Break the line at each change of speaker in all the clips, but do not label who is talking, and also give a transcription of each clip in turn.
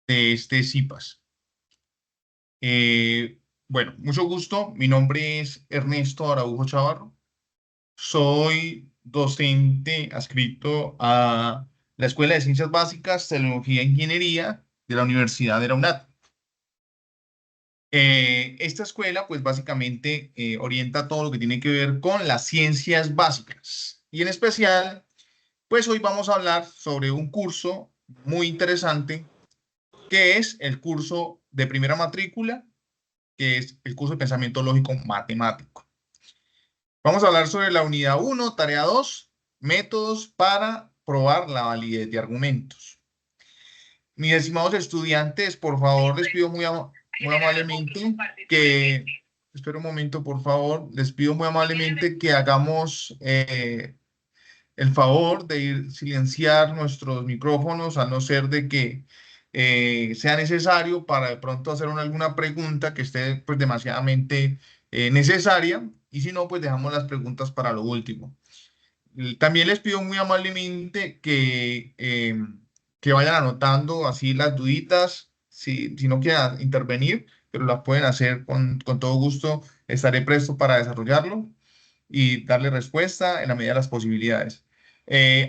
de este CIPAS. Bueno, mucho gusto. Mi nombre es Ernesto Araujo Chavarro. Soy docente adscrito a la Escuela de Ciencias Básicas, Tecnología e Ingeniería de la Universidad de la UNAD. Esta escuela, pues básicamente orienta todo lo que tiene que ver con las ciencias básicas. Y en especial, pues hoy vamos a hablar sobre un curso muy interesante, que es el curso de primera matrícula, que es el curso de pensamiento lógico matemático. Vamos a hablar sobre la unidad 1, tarea 2, métodos para probar la validez de argumentos. Mis estimados estudiantes, por favor, les pido muy amablemente que, espera un momento, por favor, les pido muy amablemente que hagamos el favor de silenciar nuestros micrófonos, a no ser de que sea necesario para de pronto hacer alguna pregunta que esté pues demasiadamente necesaria, y si no, pues dejamos las preguntas para lo último. También les pido muy amablemente que vayan anotando así las duditas, si no quieren intervenir, pero las pueden hacer con todo gusto. Estaré presto para desarrollarlo y darle respuesta en la medida de las posibilidades.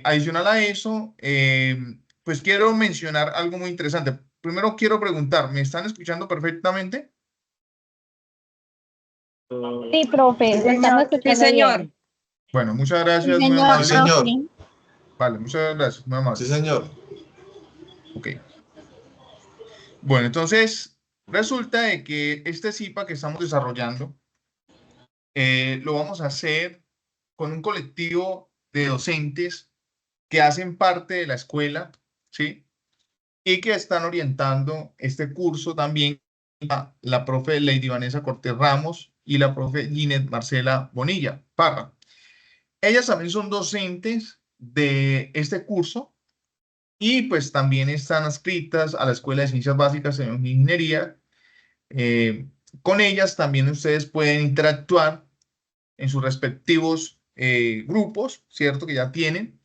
Adicional a eso, pues quiero mencionar algo muy interesante. Primero quiero preguntar, ¿me están escuchando perfectamente?
Sí, profe,
Sí,
lo estamos
señor. Sí,
escuchando
señor.
bien.
Bueno, muchas
Sí,
gracias, muy
señor,
Sí,
amable.
señor.
profe.
Vale, muchas gracias, muy
Sí,
amable.
señor.
Ok. Bueno, entonces resulta de que este CIPA que estamos desarrollando lo vamos a hacer con un colectivo de docentes que hacen parte de la escuela, ¿sí? Y que están orientando este curso también la profe Lady Vanessa Cortés Ramos y la profe Ginette Marcela Bonilla Parra. Ellas también son docentes de este curso y pues también están adscritas a la Escuela de Ciencias Básicas en Ingeniería. Eh, con ellas también ustedes pueden interactuar en sus respectivos grupos, ¿cierto? Que ya tienen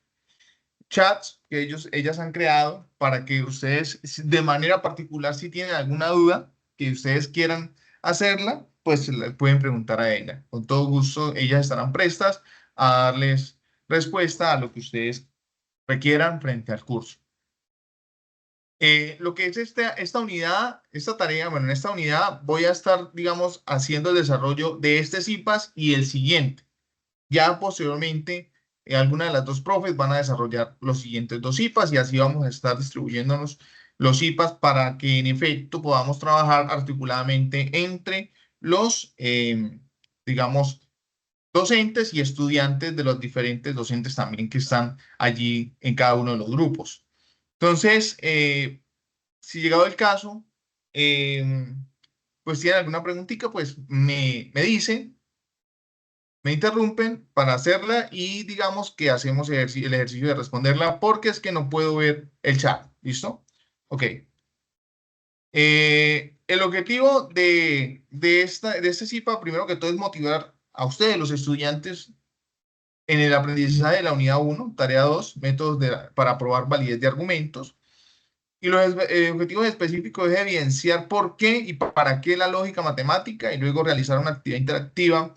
chats que ellas han creado para que ustedes, de manera particular, si tienen alguna duda que ustedes quieran hacerla, pues se le pueden preguntar a ella. Con todo gusto, ellas estarán prestas a darles respuesta a lo que ustedes requieran frente al curso. Lo que es esta unidad, esta tarea, bueno, en esta unidad voy a estar, digamos, haciendo el desarrollo de este CIPAS y el siguiente. Ya posteriormente, alguna de las dos profes van a desarrollar los siguientes dos IPAs y así vamos a estar distribuyéndonos los IPAs para que en efecto podamos trabajar articuladamente entre los, digamos, docentes y estudiantes de los diferentes docentes también que están allí en cada uno de los grupos. Entonces, si llegado el caso, pues tienen alguna preguntita, pues me dicen, me interrumpen para hacerla y digamos que hacemos el ejercicio de responderla porque es que no puedo ver el chat. ¿Listo? Ok. El objetivo de este CIPA, primero que todo, es motivar a ustedes, los estudiantes, en el aprendizaje de la unidad 1, tarea 2, métodos para probar validez de argumentos. Y los objetivos específicos es evidenciar por qué y para qué la lógica matemática y luego realizar una actividad interactiva,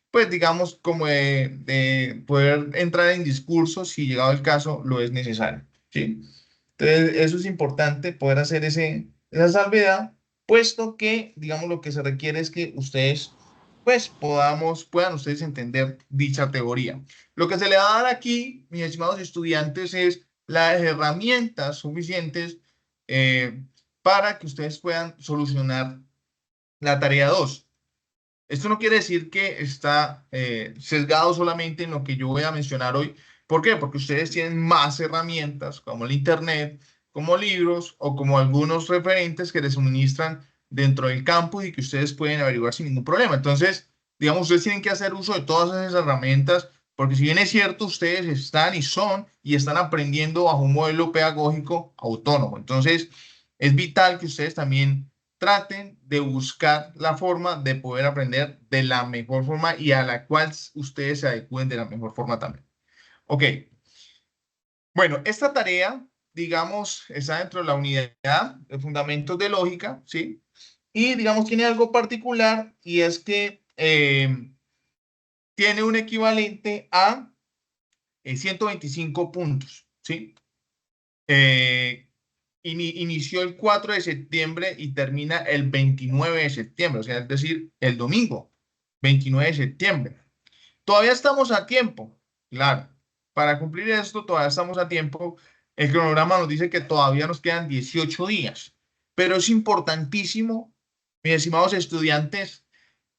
pues digamos, como de poder entrar en discursos si llegado el caso lo es necesario, ¿sí? Entonces, eso es importante, poder hacer esa salvedad, puesto que, digamos, lo que se requiere es que ustedes, pues, puedan ustedes entender dicha teoría. Lo que se le va a dar aquí, mis estimados estudiantes, es las herramientas suficientes eh, para que ustedes puedan solucionar la tarea 2. Esto no quiere decir que está sesgado solamente en lo que yo voy a mencionar hoy. ¿Por qué? Porque ustedes tienen más herramientas como el Internet, como libros o como algunos referentes que les suministran dentro del campus y que ustedes pueden averiguar sin ningún problema. Entonces, digamos, ustedes tienen que hacer uso de todas esas herramientas porque si bien es cierto, ustedes están y están aprendiendo bajo un modelo pedagógico autónomo. Entonces, es vital que ustedes también traten de buscar la forma de poder aprender de la mejor forma y a la cual ustedes se adecúen de la mejor forma también. Ok, bueno, esta tarea digamos, está dentro de la unidad de fundamentos de lógica, ¿sí? Y, digamos, tiene algo particular y es que tiene un equivalente a 125 puntos, ¿sí? Eh, inició el 4 de septiembre y termina el 29 de septiembre, o sea, es decir, el domingo, 29 de septiembre. Todavía estamos a tiempo, claro. Para cumplir esto, todavía estamos a tiempo. El cronograma nos dice que todavía nos quedan 18 días, pero es importantísimo, mis estimados estudiantes,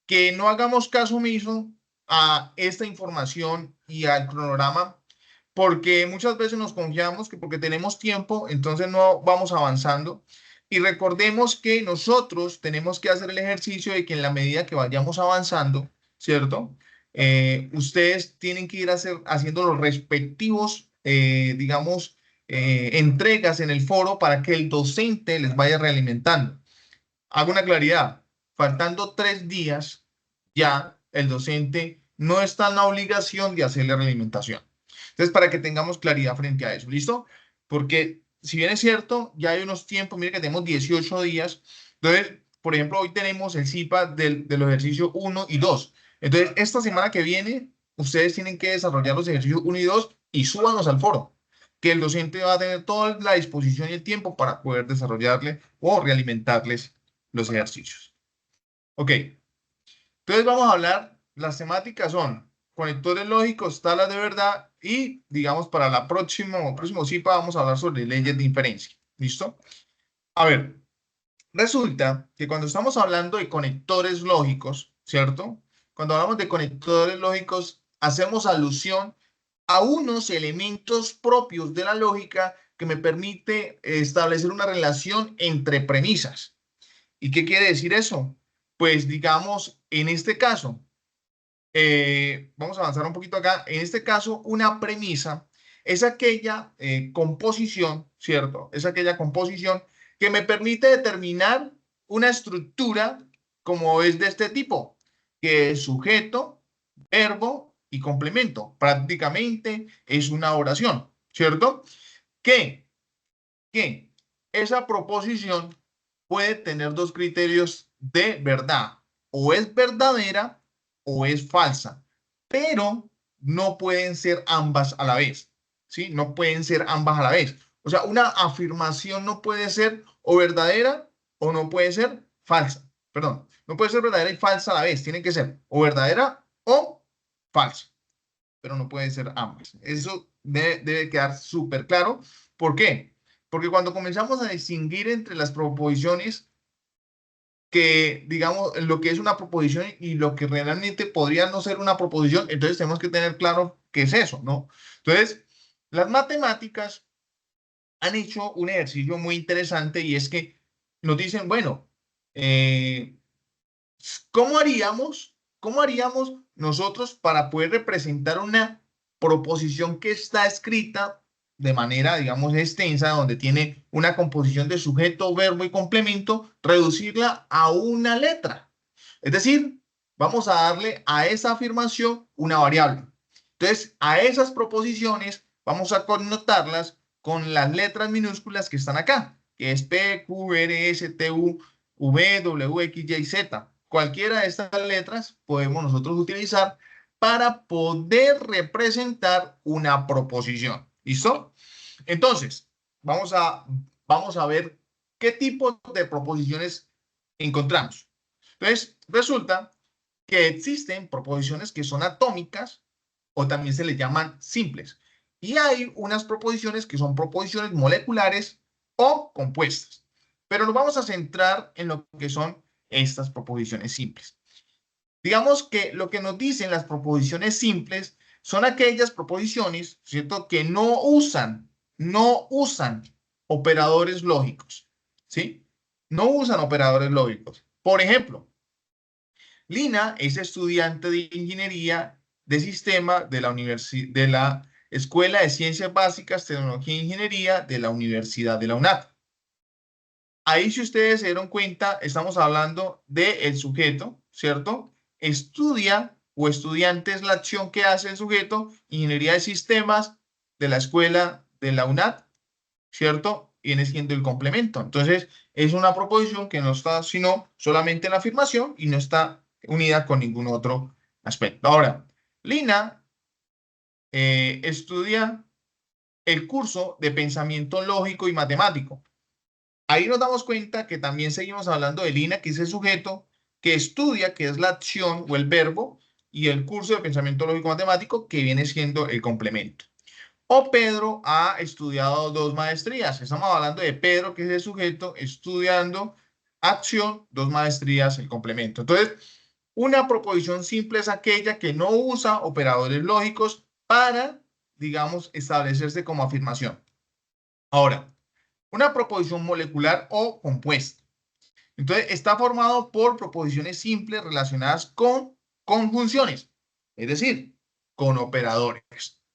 que no hagamos caso omiso a esta información y al cronograma, porque muchas veces nos confiamos que porque tenemos tiempo, entonces no vamos avanzando. Y recordemos que nosotros tenemos que hacer el ejercicio de que en la medida que vayamos avanzando, ¿cierto? Ustedes tienen que ir haciendo los respectivos, digamos, entregas en el foro para que el docente les vaya realimentando. Hago una claridad, faltando 3 días, ya el docente no está en la obligación de hacerle realimentación. Entonces, para que tengamos claridad frente a eso, ¿listo? Porque si bien es cierto, ya hay unos tiempos, mire que tenemos 18 días. Entonces, por ejemplo, hoy tenemos el CIPA de los ejercicios 1 y 2. Entonces, esta semana que viene, ustedes tienen que desarrollar los ejercicios 1 y 2 y súbanos al foro, que el docente va a tener toda la disposición y el tiempo para poder desarrollarle o realimentarles los ejercicios. Ok, entonces vamos a hablar, las temáticas son conectores lógicos, tablas de verdad y, digamos, para la próximo CIPA vamos a hablar sobre leyes de inferencia. ¿Listo? A ver, resulta que cuando estamos hablando de conectores lógicos, ¿cierto? Cuando hablamos de conectores lógicos, hacemos alusión a unos elementos propios de la lógica que me permite establecer una relación entre premisas. ¿Y qué quiere decir eso? Pues digamos, en este caso, vamos a avanzar un poquito acá. En este caso, una premisa es aquella composición, ¿cierto? Es aquella composición que me permite determinar una estructura como es de este tipo, que es sujeto, verbo y complemento. Prácticamente es una oración, ¿cierto? Que que esa proposición puede tener dos criterios de verdad. O es verdadera o es falsa. Pero no pueden ser ambas a la vez. ¿Sí? No pueden ser ambas a la vez. O sea, una afirmación no puede ser o verdadera o no puede ser falsa. Perdón, no puede ser verdadera y falsa a la vez. Tiene que ser o verdadera o falsa, pero no puede ser ambas. Eso debe quedar súper claro. ¿Por qué? Porque cuando comenzamos a distinguir entre las proposiciones que, digamos, lo que es una proposición y lo que realmente podría no ser una proposición, entonces tenemos que tener claro qué es eso, ¿no? Entonces, las matemáticas han hecho un ejercicio muy interesante y es que nos dicen, bueno, eh, cómo haríamos nosotros para poder representar una proposición que está escrita de manera, digamos, extensa, donde tiene una composición de sujeto, verbo y complemento, reducirla a una letra? Es decir, vamos a darle a esa afirmación una variable. Entonces, a esas proposiciones vamos a connotarlas con las letras minúsculas que están acá, que es P, Q, R, S, T, U, V, W, X, Y, Z. Cualquiera de estas letras podemos nosotros utilizar para poder representar una proposición. ¿Listo? Entonces, vamos a ver qué tipo de proposiciones encontramos. Entonces, resulta que existen proposiciones que son atómicas o también se les llaman simples. Y hay unas proposiciones que son proposiciones moleculares o compuestas. Pero nos vamos a centrar en lo que son estas proposiciones simples. Digamos que lo que nos dicen las proposiciones simples son aquellas proposiciones, ¿cierto?, que no usan operadores lógicos, ¿sí? No usan operadores lógicos. Por ejemplo, Lina es estudiante de ingeniería de sistema de la Escuela de Ciencias Básicas, Tecnología e Ingeniería de la Universidad de la UNAD. Ahí, si ustedes se dieron cuenta, estamos hablando del sujeto, ¿cierto? Estudia o estudiante es la acción que hace el sujeto, ingeniería de sistemas de la escuela de la UNAD. ¿cierto? Viene siendo el complemento. Entonces, es una proposición que no está sino solamente en la afirmación y no está unida con ningún otro aspecto. Ahora, Lina estudia el curso de pensamiento lógico y matemático. Ahí nos damos cuenta que también seguimos hablando de Lina, que es el sujeto que estudia, que es la acción o el verbo, y el curso de pensamiento lógico matemático, que viene siendo el complemento. O Pedro ha estudiado 2 maestrías. Estamos hablando de Pedro, que es el sujeto, estudiando acción, 2 maestrías, el complemento. Entonces, una proposición simple es aquella que no usa operadores lógicos para, digamos, establecerse como afirmación. Ahora, una proposición molecular o compuesta. Entonces, está formado por proposiciones simples relacionadas con conjunciones, es decir, con operadores.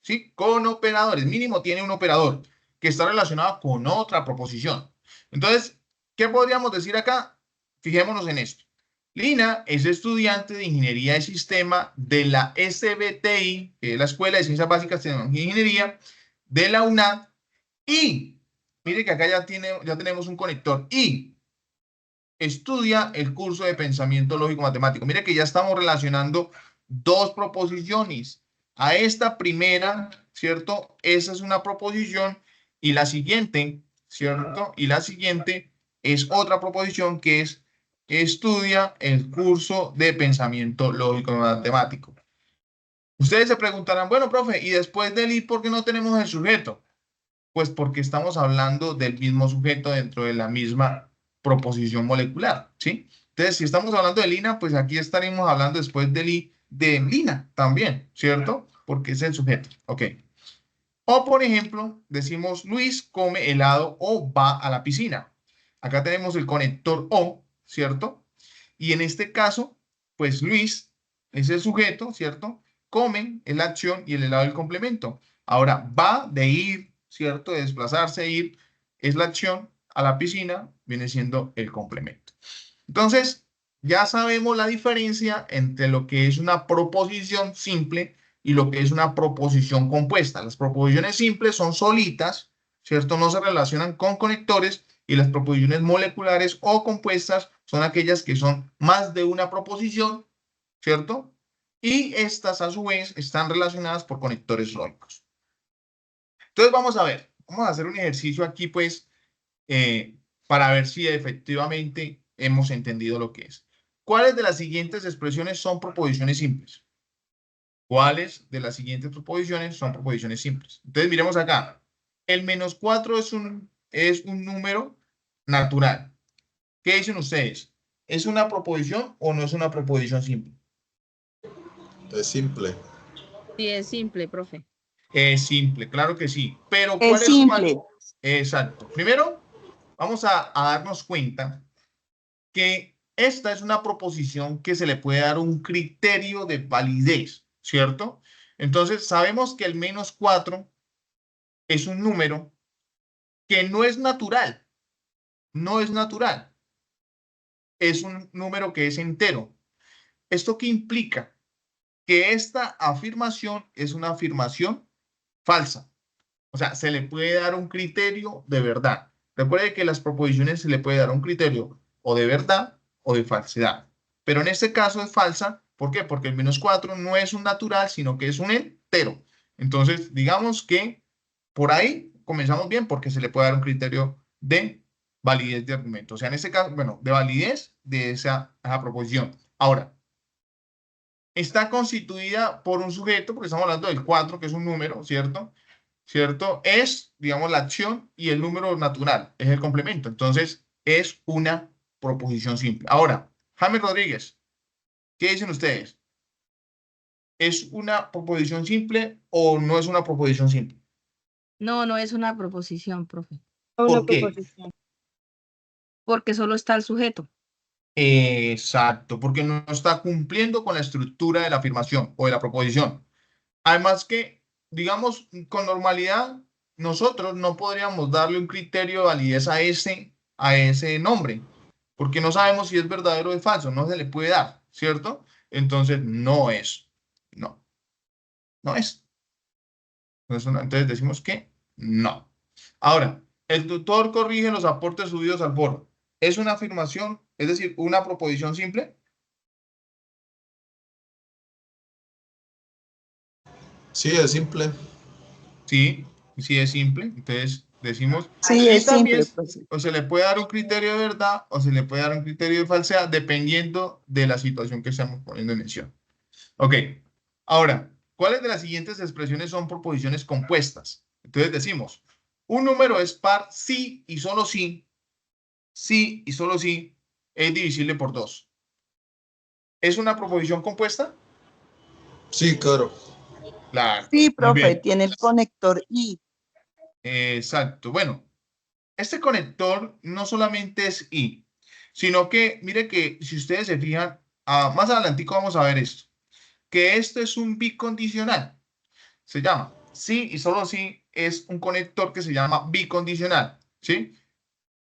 ¿Sí? Con operadores. Mínimo tiene un operador que está relacionado con otra proposición. Entonces, ¿qué podríamos decir acá? Fijémonos en esto. Lina es estudiante de Ingeniería de Sistema de la SBTI, que es la Escuela de Ciencias Básicas, Tecnología e Ingeniería, de la UNAD, y mire que acá ya tenemos un conector, y estudia el curso de pensamiento lógico matemático. Mire que ya estamos relacionando 2 proposiciones. A esta primera, ¿cierto? Esa es una proposición y la siguiente, ¿cierto? Y la siguiente es otra proposición que es estudia el curso de pensamiento lógico matemático. Ustedes se preguntarán, bueno, profe, ¿y después del I por qué no tenemos el sujeto? Pues porque estamos hablando del mismo sujeto dentro de la misma proposición molecular, ¿sí? Entonces, si estamos hablando de Lina, pues aquí estaremos hablando después de Lina también, ¿cierto? Porque es el sujeto, ¿ok? O, por ejemplo, decimos Luis come helado o va a la piscina. Acá tenemos el conector o, ¿cierto? Y en este caso, pues Luis es el sujeto, ¿cierto? Come es la acción y el helado el complemento. Ahora, va de ir, ¿cierto? De desplazarse, ir, es la acción. A la piscina viene siendo el complemento. Entonces, ya sabemos la diferencia entre lo que es una proposición simple y lo que es una proposición compuesta. Las proposiciones simples son solitas, ¿cierto? No se relacionan con conectores, y las proposiciones moleculares o compuestas son aquellas que son más de una proposición, ¿cierto? Y estas a su vez están relacionadas por conectores lógicos. Entonces vamos a ver, vamos a hacer un ejercicio aquí pues para ver si efectivamente hemos entendido lo que es. ¿Cuáles de las siguientes expresiones son proposiciones simples? ¿Cuáles de las siguientes proposiciones son proposiciones simples? Entonces, miremos acá. El -4 es un número natural. ¿Qué dicen ustedes? ¿Es una proposición o no es una proposición simple?
Es simple.
Sí, es simple, profe.
Es simple, claro que sí. Pero
Es
¿cuál es su
simple.
Exacto. Primero, vamos a darnos cuenta que esta es una proposición que se le puede dar un criterio de validez, ¿cierto? Entonces, sabemos que el -4 es un número que no es natural, no es natural, es un número que es entero. ¿Esto qué implica? Que esta afirmación es una afirmación falsa. O sea, se le puede dar un criterio de verdad. Recuerde que las proposiciones se le puede dar un criterio o de verdad o de falsedad. Pero en este caso es falsa. ¿Por qué? Porque el -4 no es un natural, sino que es un entero. Entonces, digamos que por ahí comenzamos bien porque se le puede dar un criterio de validez de argumento. O sea, en este caso, bueno, de validez de esa proposición. Ahora, está constituida por un sujeto, porque estamos hablando del 4, que es un número, ¿cierto? ¿Cierto? Es, digamos, la acción, y el número natural es el complemento. Entonces, es una proposición simple. Ahora, Jaime Rodríguez, ¿qué dicen ustedes? ¿Es una proposición simple o no es una proposición simple?
No, no es una proposición, profe.
Una
¿Por qué?
proposición.
Porque solo está el sujeto.
Exacto, porque no está cumpliendo con la estructura de la afirmación o de la proposición. Además que, digamos, con normalidad, nosotros no podríamos darle un criterio de validez a ese nombre, porque no sabemos si es verdadero o es falso, no se le puede dar, ¿cierto? Entonces, no es, no, no es. Entonces decimos que no. Ahora, El tutor corrige los aportes subidos al foro. ¿Es una afirmación, es decir, una proposición simple?
Sí, es simple.
Sí, sí es simple. Entonces decimos,
Sí,
y
es
también
simple, profe.
o se le puede dar un criterio de verdad o se le puede dar un criterio de falsedad dependiendo de la situación que estamos poniendo en mención. Ok, ahora, ¿cuáles de las siguientes expresiones son proposiciones compuestas? Entonces decimos, un número es par si y solo si y solo si es divisible por 2. ¿Es una proposición compuesta?
Sí, claro.
Claro,
Sí,
muy
profe,
bien.
tiene el conector I.
Exacto. Bueno, este conector no solamente es I, sino que, mire que si ustedes se fijan, más adelantico vamos a ver esto, que esto es un bicondicional. Se llama sí y solo sí es un conector que se llama bicondicional, ¿sí?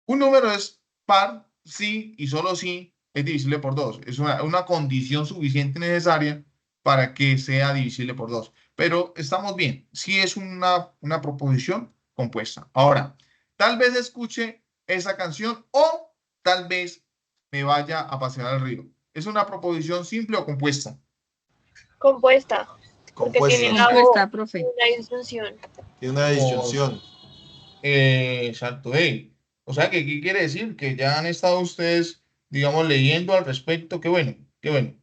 Un número es par sí y solo sí es divisible por 2. Es una condición suficiente necesaria para que sea divisible por 2. Pero estamos bien, sí es una proposición compuesta. Ahora, tal vez escuche esa canción o tal vez me vaya a pasear al río. ¿Es una proposición simple o compuesta?
Compuesta, porque tiene
Compuesta.
la O,
Compuesta, profe.
una disyunción.
Tiene una
O,
disyunción.
exacto. O sea, ¿qué quiere decir? Que ya han estado ustedes, digamos, leyendo al respecto. Qué bueno, qué bueno.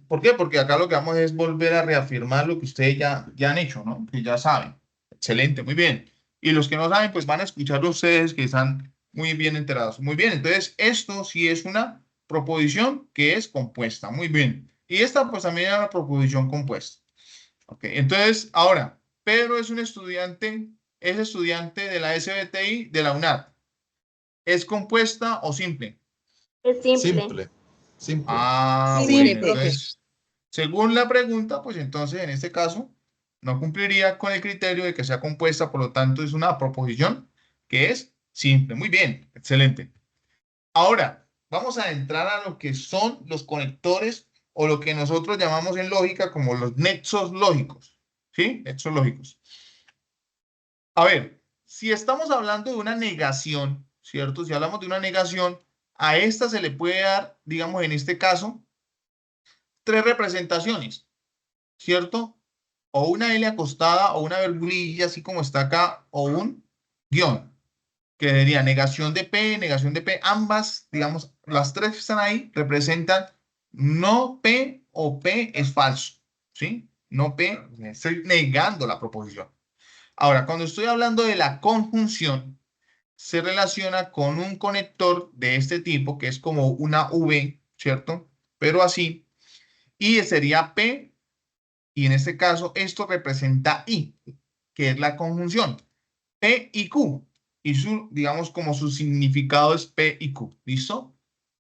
¿Por qué? Porque acá lo que vamos es volver a reafirmar lo que ustedes ya han hecho, ¿no? Que ya saben. Excelente, muy bien. Y los que no saben, pues van a escuchar ustedes que están muy bien enterados. Muy bien, entonces esto sí es una proposición que es compuesta. Muy bien. Y esta pues también es una proposición compuesta. Ok, entonces ahora, Pedro es estudiante de la SBTI de la UNAD. ¿Es compuesta o simple?
Es simple.
Simple. Simple.
Ah,
Simple,
bueno,
Simple.
profe.
entonces, según la pregunta, pues entonces en este caso no cumpliría con el criterio de que sea compuesta, por lo tanto es una proposición que es simple. Muy bien, excelente. Ahora, vamos a entrar a lo que son los conectores o lo que nosotros llamamos en lógica como los nexos lógicos. ¿Sí? Nexos lógicos. A ver, si estamos hablando de una negación, ¿cierto? Si hablamos de una negación, a esta se le puede dar, digamos en este caso, tres representaciones, ¿cierto? O una L acostada, o una virgulilla, así como está acá, o un guión, que sería negación de P, ambas, digamos, las tres que están ahí representan no P o P es falso, ¿sí? No P, estoy negando la proposición. Ahora, cuando estoy hablando de la conjunción, se relaciona con un conector de este tipo, que es como una V, ¿cierto? Pero así, y sería P, y en este caso esto representa I, que es la conjunción, P y Q, y su, digamos, como su significado es P y Q, ¿listo?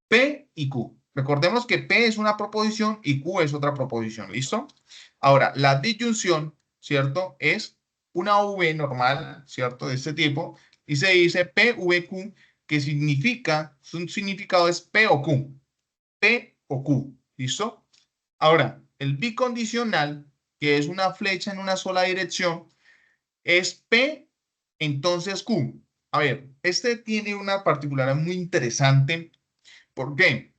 P y Q. Recordemos que P es una proposición y Q es otra proposición, ¿listo? Ahora, la disyunción, ¿cierto? Es una V normal, ¿cierto? De este tipo, y se dice PVQ, que significa, su significado es P o Q. P o Q, ¿listo? Ahora, el bicondicional, que es una flecha en una sola dirección, es P, entonces Q. A ver, este tiene una particularidad muy interesante. ¿Por qué?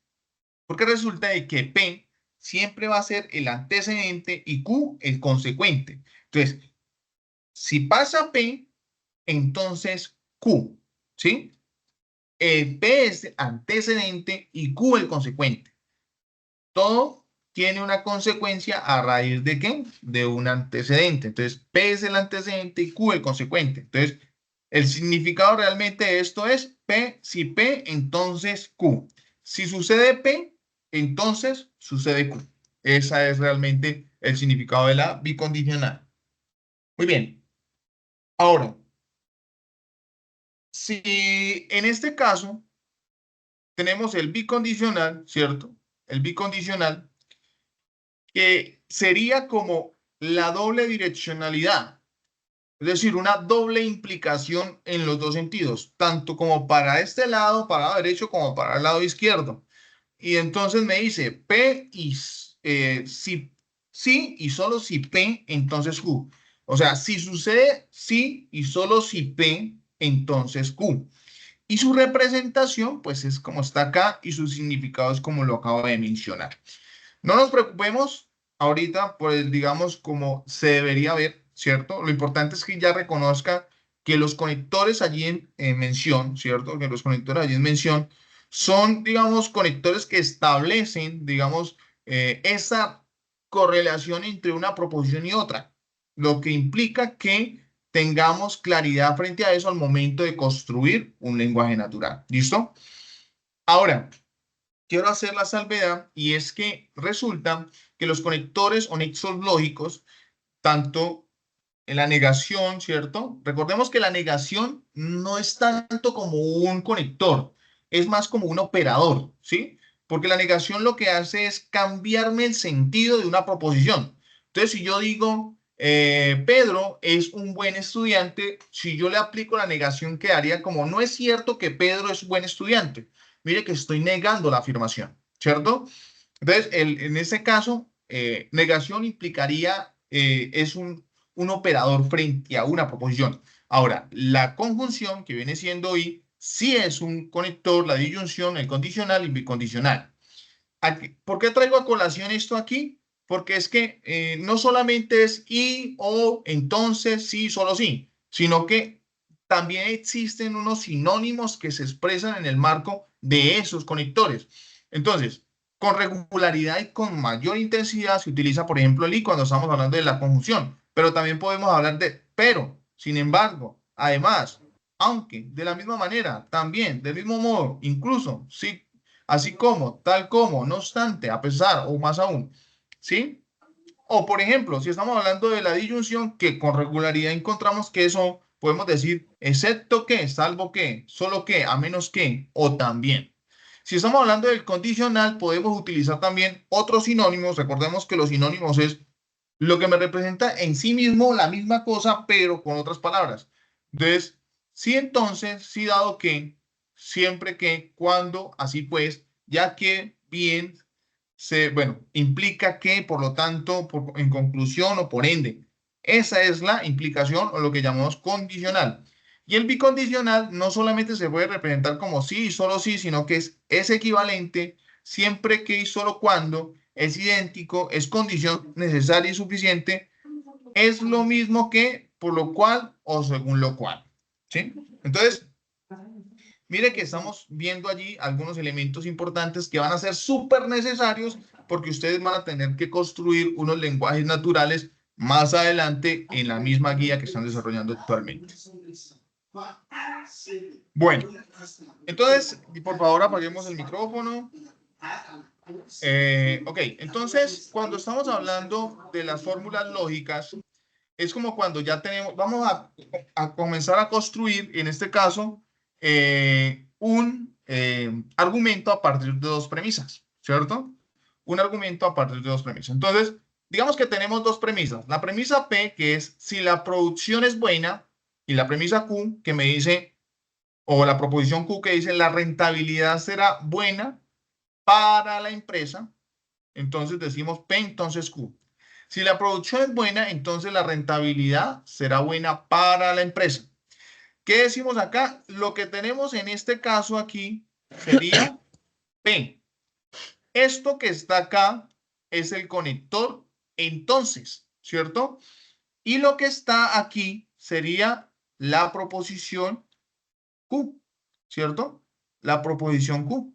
Porque resulta de que P siempre va a ser el antecedente y Q el consecuente. Entonces, si pasa P, entonces Q, ¿sí? P es antecedente y Q el consecuente. Todo tiene una consecuencia a raíz de ¿qué? De un antecedente. Entonces, P es el antecedente y Q el consecuente. Entonces, el significado realmente de esto es P, si P, entonces Q. Si sucede P, entonces sucede Q. Esa es realmente el significado de la bicondicional. Muy bien. Ahora, si en este caso tenemos el bicondicional, ¿cierto? El bicondicional que sería como la doble direccionalidad, es decir, una doble implicación en los dos sentidos, tanto como para este lado, para el lado derecho, como para el lado izquierdo. Y entonces me dice P y si sí y solo si P, entonces Q. O sea, si sucede sí y solo si P, entonces Q. Y su representación, pues es como está acá y su significado es como lo acabo de mencionar. No nos preocupemos ahorita por el, digamos, como se debería ver, ¿cierto? Lo importante es que ya reconozca que los conectores allí en mención, ¿cierto? Que los conectores allí en mención son, digamos, conectores que establecen, digamos, esa correlación entre una proposición y otra, lo que implica que tengamos claridad frente a eso al momento de construir un lenguaje natural. ¿Listo? Ahora, quiero hacer la salvedad y es que resulta que los conectores o nexos lógicos, tanto en la negación, ¿cierto? Recordemos que la negación no es tanto como un conector, es más como un operador, ¿sí? Porque la negación lo que hace es cambiarme el sentido de una proposición. Entonces, si yo digo, Pedro es un buen estudiante, si yo le aplico la negación, quedaría como, no es cierto que Pedro es buen estudiante. Mire que estoy negando la afirmación, ¿cierto? Entonces, en ese caso, negación implicaría, es un operador frente a una proposición. Ahora, la conjunción, que viene siendo y, sí es un conector, la disyunción, el condicional y bicondicional. Aquí, ¿por qué traigo a colación esto aquí? Porque es que no solamente es y, o, entonces, sí, solo sí, sino que también existen unos sinónimos que se expresan en el marco de esos conectores. Entonces, con regularidad y con mayor intensidad se utiliza, por ejemplo, el y cuando estamos hablando de la conjunción, pero también podemos hablar de pero, sin embargo, además, aunque, de la misma manera, también, del mismo modo, incluso, sí, así como, tal como, no obstante, a pesar o más aún, ¿sí? O por ejemplo, si estamos hablando de la disyunción, que con regularidad encontramos que eso podemos decir excepto que, salvo que, solo que, a menos que, o también. Si estamos hablando del condicional, podemos utilizar también otros sinónimos. Recordemos que los sinónimos es lo que me representa en sí mismo la misma cosa, pero con otras palabras. Entonces, sí, entonces, sí, dado que, siempre que, cuando, así pues, ya que, bien, bueno, implica que, por lo tanto, en conclusión o por ende. Esa es la implicación o lo que llamamos condicional. Y el bicondicional no solamente se puede representar como sí y solo sí, sino que es equivalente siempre que y solo cuando, es idéntico, es condición necesaria y suficiente, es lo mismo que por lo cual o según lo cual. ¿Sí? Entonces, mire que estamos viendo allí algunos elementos importantes que van a ser súper necesarios porque ustedes van a tener que construir unos lenguajes naturales más adelante en la misma guía que están desarrollando actualmente. Bueno, entonces, por favor, apaguemos el micrófono. Ok, entonces, cuando estamos hablando de las fórmulas lógicas, es como cuando ya tenemos, vamos a comenzar a construir, en este caso, un argumento a partir de dos premisas, ¿cierto? Un argumento a partir de dos premisas. Entonces, digamos que tenemos dos premisas. La premisa P, que es si la producción es buena, y la premisa Q, que me dice, o la proposición Q, que dice la rentabilidad será buena para la empresa. Entonces decimos P, entonces Q. Si la producción es buena, entonces la rentabilidad será buena para la empresa. ¿Qué decimos acá? Lo que tenemos en este caso aquí sería P. Esto que está acá es el conector entonces, ¿cierto? Y lo que está aquí sería la proposición Q, ¿cierto? La proposición Q.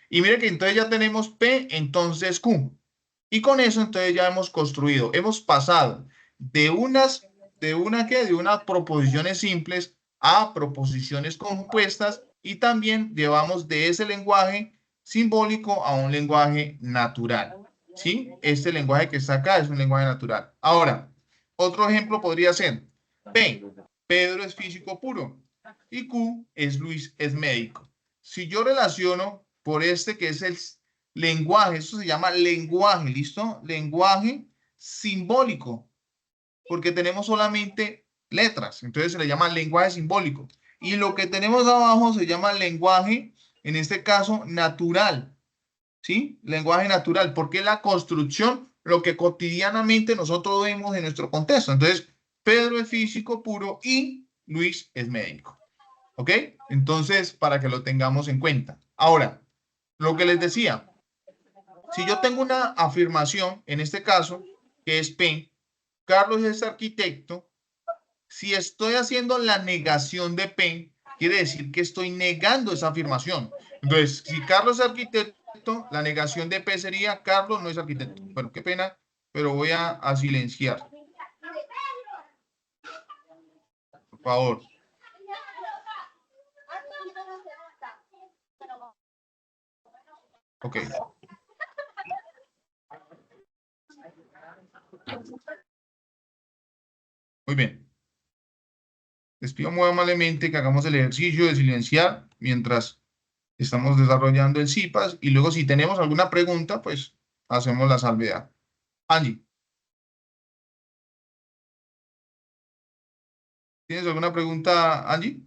Y mire que entonces ya tenemos P, entonces Q. Y con eso entonces ya hemos construido, hemos pasado de unas proposiciones simples a proposiciones compuestas y también llevamos de ese lenguaje simbólico a un lenguaje natural. ¿Sí? Este lenguaje que está acá es un lenguaje natural. Ahora, otro ejemplo podría ser P, Pedro es físico puro y Q es Luis es médico. Si yo relaciono por este que es el lenguaje, eso se llama lenguaje, ¿listo? Lenguaje simbólico, porque tenemos solamente letras, entonces se le llama lenguaje simbólico. Y lo que tenemos abajo se llama lenguaje, en este caso, natural, ¿sí? Lenguaje natural, porque la construcción, lo que cotidianamente nosotros vemos en nuestro contexto. Entonces, Pedro es físico puro y Luis es médico. ¿Ok? Entonces, para que lo tengamos en cuenta. Ahora, lo que les decía, si yo tengo una afirmación, en este caso, que es P, Carlos es arquitecto, si estoy haciendo la negación de P, quiere decir que estoy negando esa afirmación. Entonces, si Carlos es arquitecto, la negación de P sería Carlos no es arquitecto. Bueno, qué pena, pero voy a silenciar. Por favor. Ok. Muy bien. Les pido muy amablemente que hagamos el ejercicio de silenciar mientras estamos desarrollando el CIPAS y luego si tenemos alguna pregunta, pues hacemos la salvedad. Angie, ¿tienes alguna pregunta, Angie?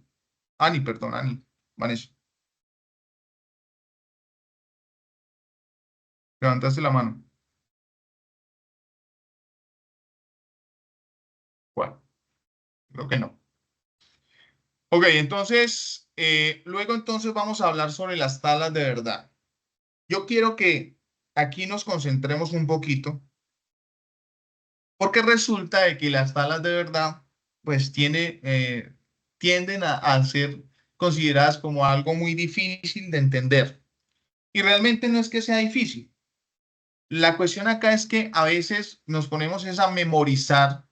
Ani, perdón, Ani. Vanessa, levantaste la mano. ¿Cuál? Creo que no. Ok, entonces, luego entonces vamos a hablar sobre las tablas de verdad. Yo quiero que aquí nos concentremos un poquito, porque resulta de que las tablas de verdad, pues tienden a ser consideradas como algo muy difícil de entender. Y realmente no es que sea difícil. La cuestión acá es que a veces nos ponemos es a memorizar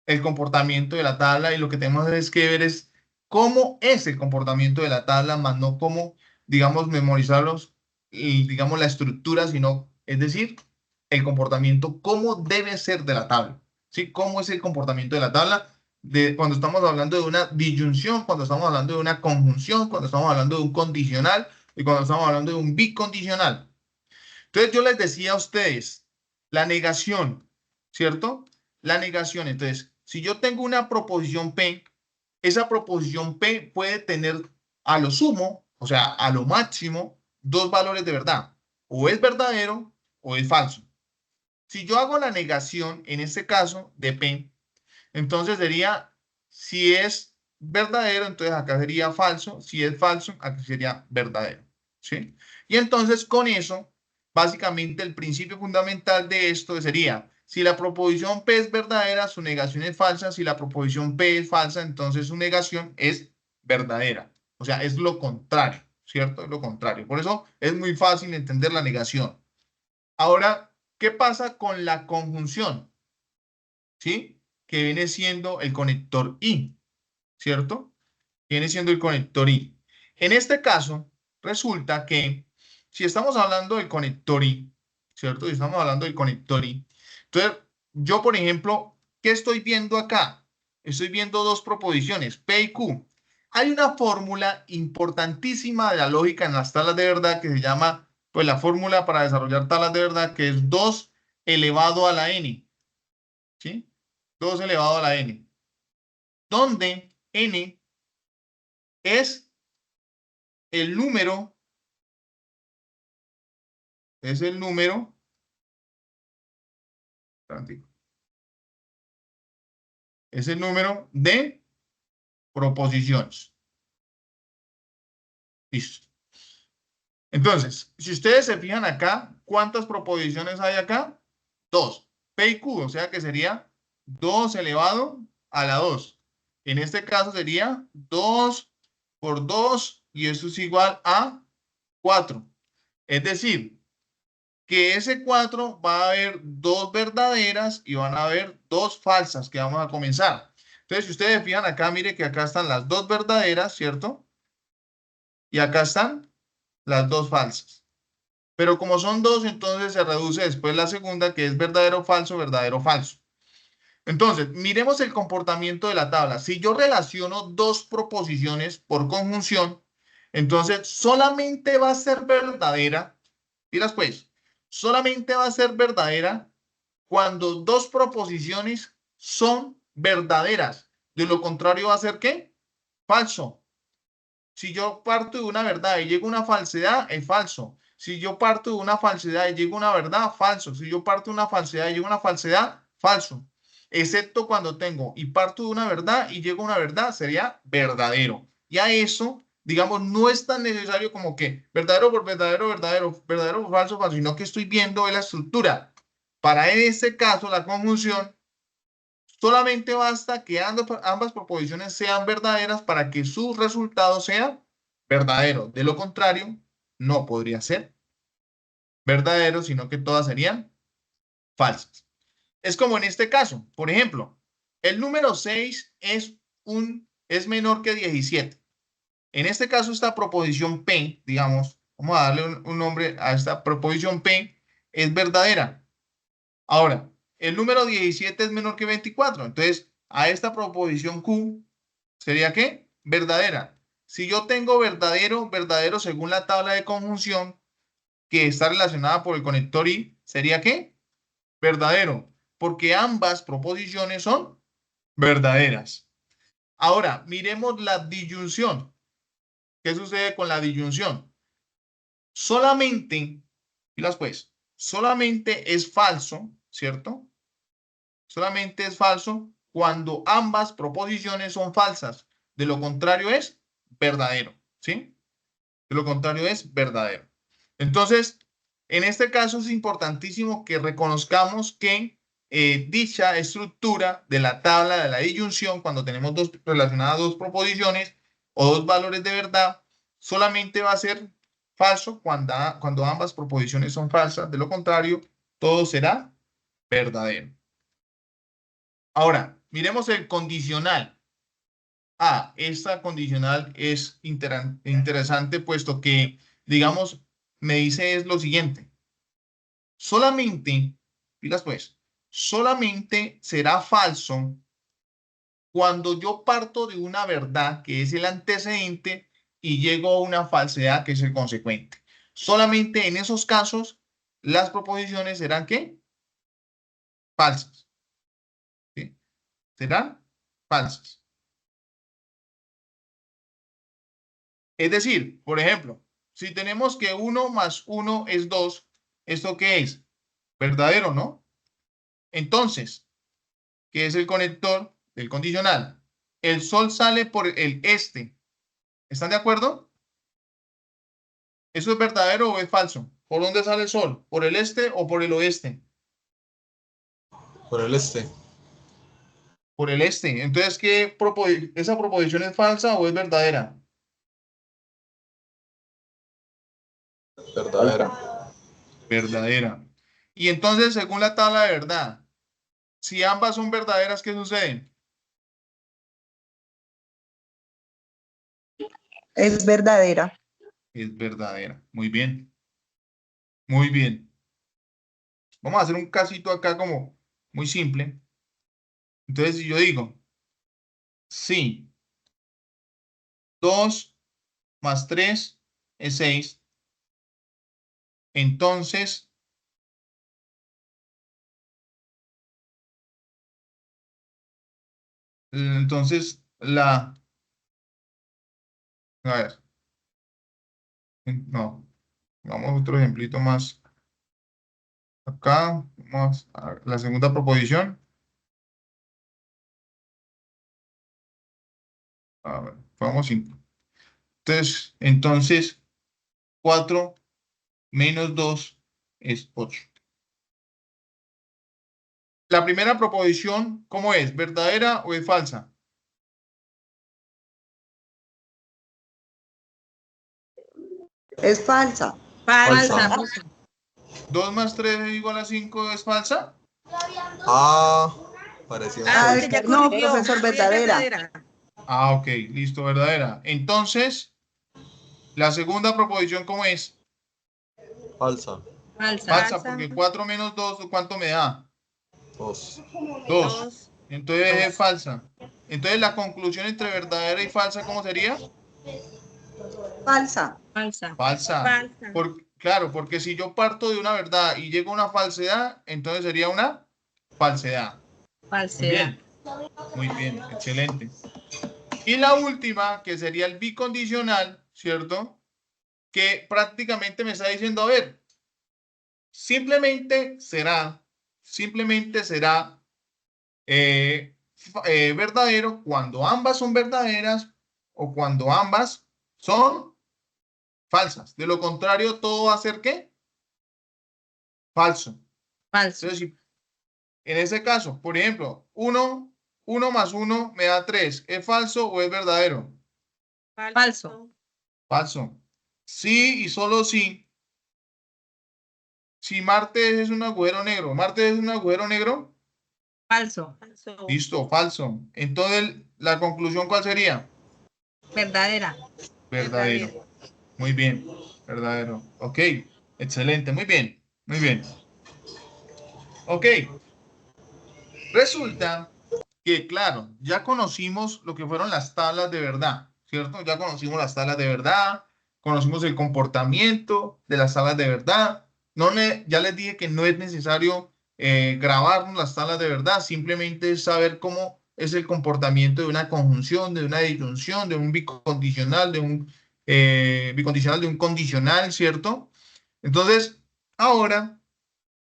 el comportamiento de la tabla y lo que tenemos es que ver es cómo es el comportamiento de la tabla, más no cómo, digamos, memorizarlos y, digamos, la estructura, sino, es decir, el comportamiento, cómo debe ser de la tabla, ¿sí? ¿Cómo es el comportamiento de la tabla? Cuando estamos hablando de una disyunción, cuando estamos hablando de una conjunción, cuando estamos hablando de un condicional y cuando estamos hablando de un bicondicional. Entonces yo les decía a ustedes, la negación, ¿cierto? La negación. Entonces, si yo tengo una proposición P, esa proposición P puede tener a lo sumo, o sea, a lo máximo, dos valores de verdad. O es verdadero o es falso. Si yo hago la negación, en este caso, de P, entonces sería, si es verdadero, entonces acá sería falso. Si es falso, aquí sería verdadero. ¿Sí? Y entonces con eso, básicamente el principio fundamental de esto sería, si la proposición P es verdadera, su negación es falsa. Si la proposición P es falsa, entonces su negación es verdadera. O sea, es lo contrario, ¿cierto? Es lo contrario. Por eso es muy fácil entender la negación. Ahora, ¿qué pasa con la conjunción? ¿Sí? Que viene siendo el conector I, ¿cierto? Viene siendo el conector I. En este caso, resulta que si estamos hablando del conector I, ¿cierto? Si estamos hablando del conector I, entonces yo, por ejemplo, ¿qué estoy viendo acá? Estoy viendo dos proposiciones, P y Q. Hay una fórmula importantísima de la lógica en las tablas de verdad que se llama, pues la fórmula para desarrollar tablas de verdad, que es 2 elevado a la n, ¿sí? 2 elevado a la n, donde n es el número, es el número, es el número de proposiciones. Listo. Entonces, si ustedes se fijan acá, ¿cuántas proposiciones hay acá? 2. P y Q, o sea que sería 2 elevado a la 2. En este caso sería 2 por 2 y eso es igual a 4. Es decir, que ese 4 va a haber dos verdaderas y van a haber dos falsas que vamos a comenzar. Entonces, si ustedes fijan acá, mire que acá están las dos verdaderas, ¿cierto? Y acá están las dos falsas. Pero como son dos, entonces se reduce después la segunda, que es verdadero, falso, verdadero, falso. Entonces, miremos el comportamiento de la tabla. Si yo relaciono dos proposiciones por conjunción, entonces solamente va a ser verdadera. Miras pues, solamente va a ser verdadera cuando dos proposiciones son verdaderas. De lo contrario va a ser ¿qué? Falso. Si yo parto de una verdad y llego a una falsedad, es falso. Si yo parto de una falsedad y llego a una verdad, falso. Si yo parto de una falsedad y llego a una falsedad, falso. Excepto cuando tengo y parto de una verdad y llego a una verdad, sería verdadero. Y a eso, digamos, no es tan necesario como que verdadero por verdadero, verdadero, verdadero por falso, falso, sino que estoy viendo la estructura. Para en este caso, la conjunción, solamente basta que ambas proposiciones sean verdaderas para que su resultado sea verdadero. De lo contrario, no podría ser verdadero, sino que todas serían falsas. Es como en este caso, por ejemplo, el número 6 es menor que 17. En este caso, esta proposición P, digamos, vamos a darle un nombre a esta proposición P, es verdadera. Ahora, el número 17 es menor que 24. Entonces, a esta proposición Q, ¿sería qué? Verdadera. Si yo tengo verdadero, verdadero según la tabla de conjunción que está relacionada por el conector I, ¿sería qué? Verdadero, porque ambas proposiciones son verdaderas. Ahora, miremos la disyunción. ¿Qué sucede con la disyunción? Solamente, filas pues, solamente es falso, ¿cierto? Solamente es falso cuando ambas proposiciones son falsas. De lo contrario es verdadero, ¿sí? De lo contrario es verdadero. Entonces, en este caso es importantísimo que reconozcamos que dicha estructura de la tabla de la disyunción, cuando tenemos relacionadas dos proposiciones o dos valores de verdad, solamente va a ser falso cuando ambas proposiciones son falsas. De lo contrario, todo será verdadero. Ahora, miremos el condicional. Esta condicional es interesante puesto que, digamos, me dice es lo siguiente. Solamente, pilas pues, solamente será falso cuando yo parto de una verdad que es el antecedente y llego a una falsedad que es el consecuente. Solamente en esos casos las proposiciones serán ¿qué? Falsas. ¿Sí? Serán falsas. Es decir, por ejemplo, si tenemos que 1 más 1 es 2, ¿esto qué es? Verdadero, ¿no? Entonces, ¿qué es el conector del condicional? El sol sale por el este. ¿Están de acuerdo? ¿Eso es verdadero o es falso? ¿Por dónde sale el sol? ¿Por el este o por el oeste?
Por el este.
Por el este. Entonces, ¿esa proposición es falsa o es verdadera?
Verdadera.
Verdadera. Y entonces, según la tabla de verdad, si ambas son verdaderas, ¿qué sucede?
Es verdadera.
Es verdadera. Muy bien. Muy bien. Vamos a hacer un casito acá como muy simple. Entonces, si yo digo, sí, 2 más 3 es 6, entonces, a ver, no, vamos a otro ejemplito más. Acá, vamos a la segunda proposición. A ver, vamos 5. Entonces, 4 menos 2 es 8. La primera proposición, ¿cómo es? ¿Verdadera o es falsa?
Es falsa.
Falsa,
Falsa.
profe.
2 más 3 es igual a 5 es falsa.
Parecía
Ah,
Usted ya
no,
corrigió.
profesor,
Sí, es
verdadera.
Ok, listo, verdadera. Entonces, la segunda proposición, ¿cómo es?
falsa.
Falsa.
Falsa, porque 4 menos 2, ¿cuánto me da?
2.
2.
Dos.
Entonces es
Dos.
falsa. Entonces, la conclusión entre verdadera y falsa, ¿cómo sería?
Falsa.
Falsa.
Falsa.
Falsa.
Claro, porque si yo parto de una verdad y llego a una falsedad, entonces sería una falsedad. Muy
Falsedad.
bien, muy bien, excelente. Y la última, que sería el bicondicional, ¿cierto? Que prácticamente me está diciendo, a ver, simplemente será verdadero cuando ambas son verdaderas o cuando ambas son falsas. De lo contrario, todo va a ser ¿qué? Falso.
Falso.
Entonces, en ese caso, por ejemplo, 1 más 1 me da 3. ¿Es falso o es verdadero?
Falso.
Falso. Sí y solo sí. Si Marte es un agujero negro, ¿Marte es un agujero negro?
Falso.
Listo, falso. Entonces, ¿la conclusión cuál sería?
Verdadera.
Verdadero. Muy bien. Verdadero. Ok. Excelente. Muy bien. Muy bien. Ok. Resulta que, claro, ya conocimos lo que fueron las tablas de verdad, ¿cierto? Ya conocimos las tablas de verdad, conocimos el comportamiento de las tablas de verdad. Ya les dije que no es necesario grabarnos las tablas de verdad, simplemente es saber cómo es el comportamiento de una conjunción, de una disyunción, de un bicondicional, de un bicondicional, de un condicional, ¿cierto? Entonces, ahora,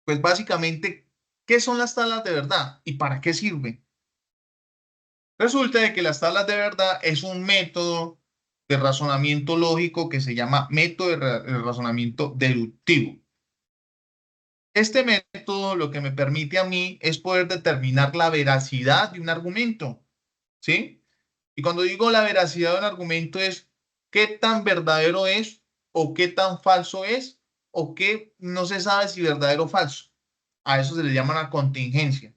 pues básicamente, ¿qué son las tablas de verdad y para qué sirven? Resulta de que las tablas de verdad es un método de razonamiento lógico que se llama método de razonamiento deductivo. Este método lo que me permite a mí es poder determinar la veracidad de un argumento, ¿sí? Y cuando digo la veracidad de un argumento es qué tan verdadero es o qué tan falso es o qué no se sabe si verdadero o falso. A eso se le llama una contingencia.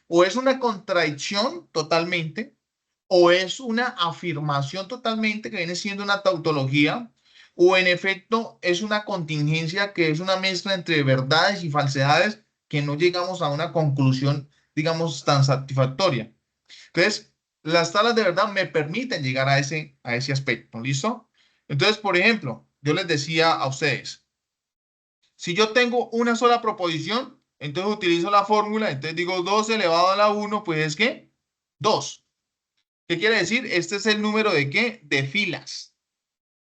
O es una contradicción totalmente, o es una afirmación totalmente que viene siendo una tautología, o en efecto es una contingencia que es una mezcla entre verdades y falsedades que no llegamos a una conclusión, digamos, tan satisfactoria. Entonces, las tablas de verdad me permiten llegar a ese aspecto, ¿listo? Entonces, por ejemplo, yo les decía a ustedes, si yo tengo una sola proposición, entonces utilizo la fórmula, entonces digo 2 elevado a la 1, pues es ¿qué? 2. ¿Qué quiere decir? Este es el número de ¿qué? De filas.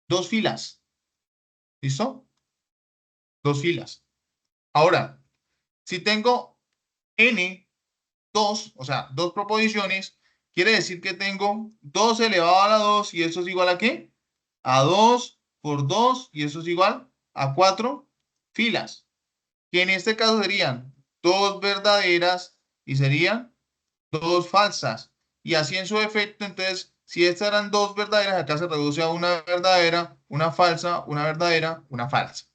2 filas. ¿Listo? 2 filas. Ahora, si tengo n, 2, o sea, 2 proposiciones, quiere decir que tengo 2 elevado a la 2 y eso es igual a ¿qué? A 2 por 2 y eso es igual a 4 filas. Que en este caso serían 2 verdaderas y serían 2 falsas. Y así en su efecto, entonces, si estas eran 2 verdaderas, acá se reduce a una verdadera, una falsa, una verdadera, una falsa.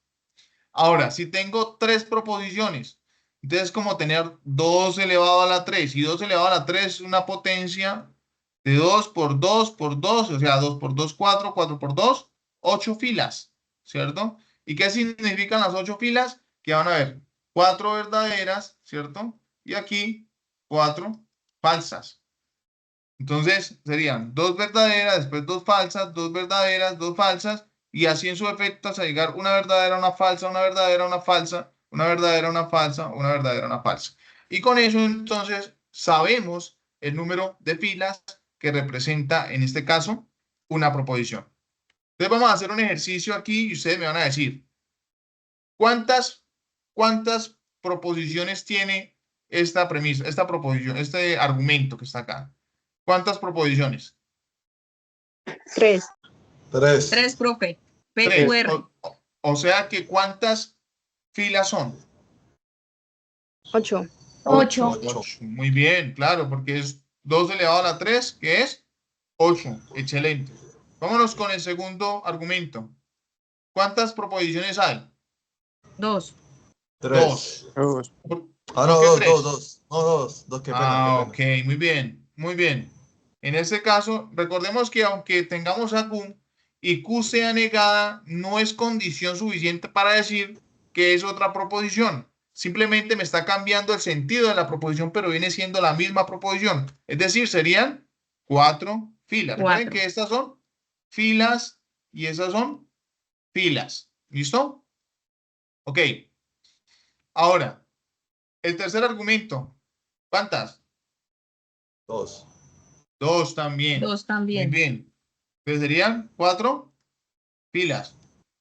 Ahora, si tengo 3 proposiciones, entonces como tener 2 elevado a la 3 y 2 elevado a la 3 es una potencia de 2 por 2 por 2, o sea, 2 por 2, 4, 4 por 2, 8 filas, ¿cierto? ¿Y qué significan las 8 filas? Que van a haber 4 verdaderas, ¿cierto? Y aquí 4 falsas. Entonces serían 2 verdaderas, después 2 falsas, 2 verdaderas, 2 falsas, y así en su efecto hasta llegar una verdadera, una falsa, una verdadera, una falsa, una verdadera, una falsa, una verdadera, una falsa. Y con eso entonces sabemos el número de filas que representa en este caso una proposición. Entonces vamos a hacer un ejercicio aquí y ustedes me van a decir cuántas proposiciones tiene esta premisa, esta proposición, este argumento que está acá. ¿Cuántas proposiciones?
3.
3.
3, profe.
Tres.
PQR.
O sea que ¿cuántas filas son?
8.
8.
Muy bien, claro, porque es 2 elevado a la 3, que es 8. Excelente. Vámonos con el segundo argumento. ¿Cuántas proposiciones hay?
2.
3. Ah,
¿Por
no,
qué
2, 2,
3?
2. No, 2. 2, qué pena,
Ah,
qué
ok,
pena.
muy bien, muy bien. En este caso, recordemos que aunque tengamos a Q y Q sea negada, no es condición suficiente para decir que es otra proposición. Simplemente me está cambiando el sentido de la proposición, pero viene siendo la misma proposición. Es decir, serían 4 filas. Recuerden
4.
que estas son filas y esas son filas. ¿Listo? Ok. Ahora, el tercer argumento. ¿Cuántas?
2.
2 también.
2
Muy
también.
bien. Entonces serían 4 filas.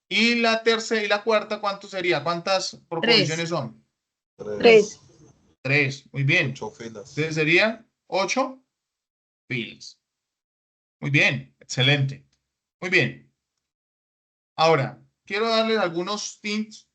Y la tercera y la cuarta, ¿cuánto sería? ¿Cuántas
3.
proposiciones son?
3.
3. Muy bien.
8 filas.
Entonces serían 8 filas. Muy bien. Excelente. Muy bien. Ahora, quiero darles algunos tips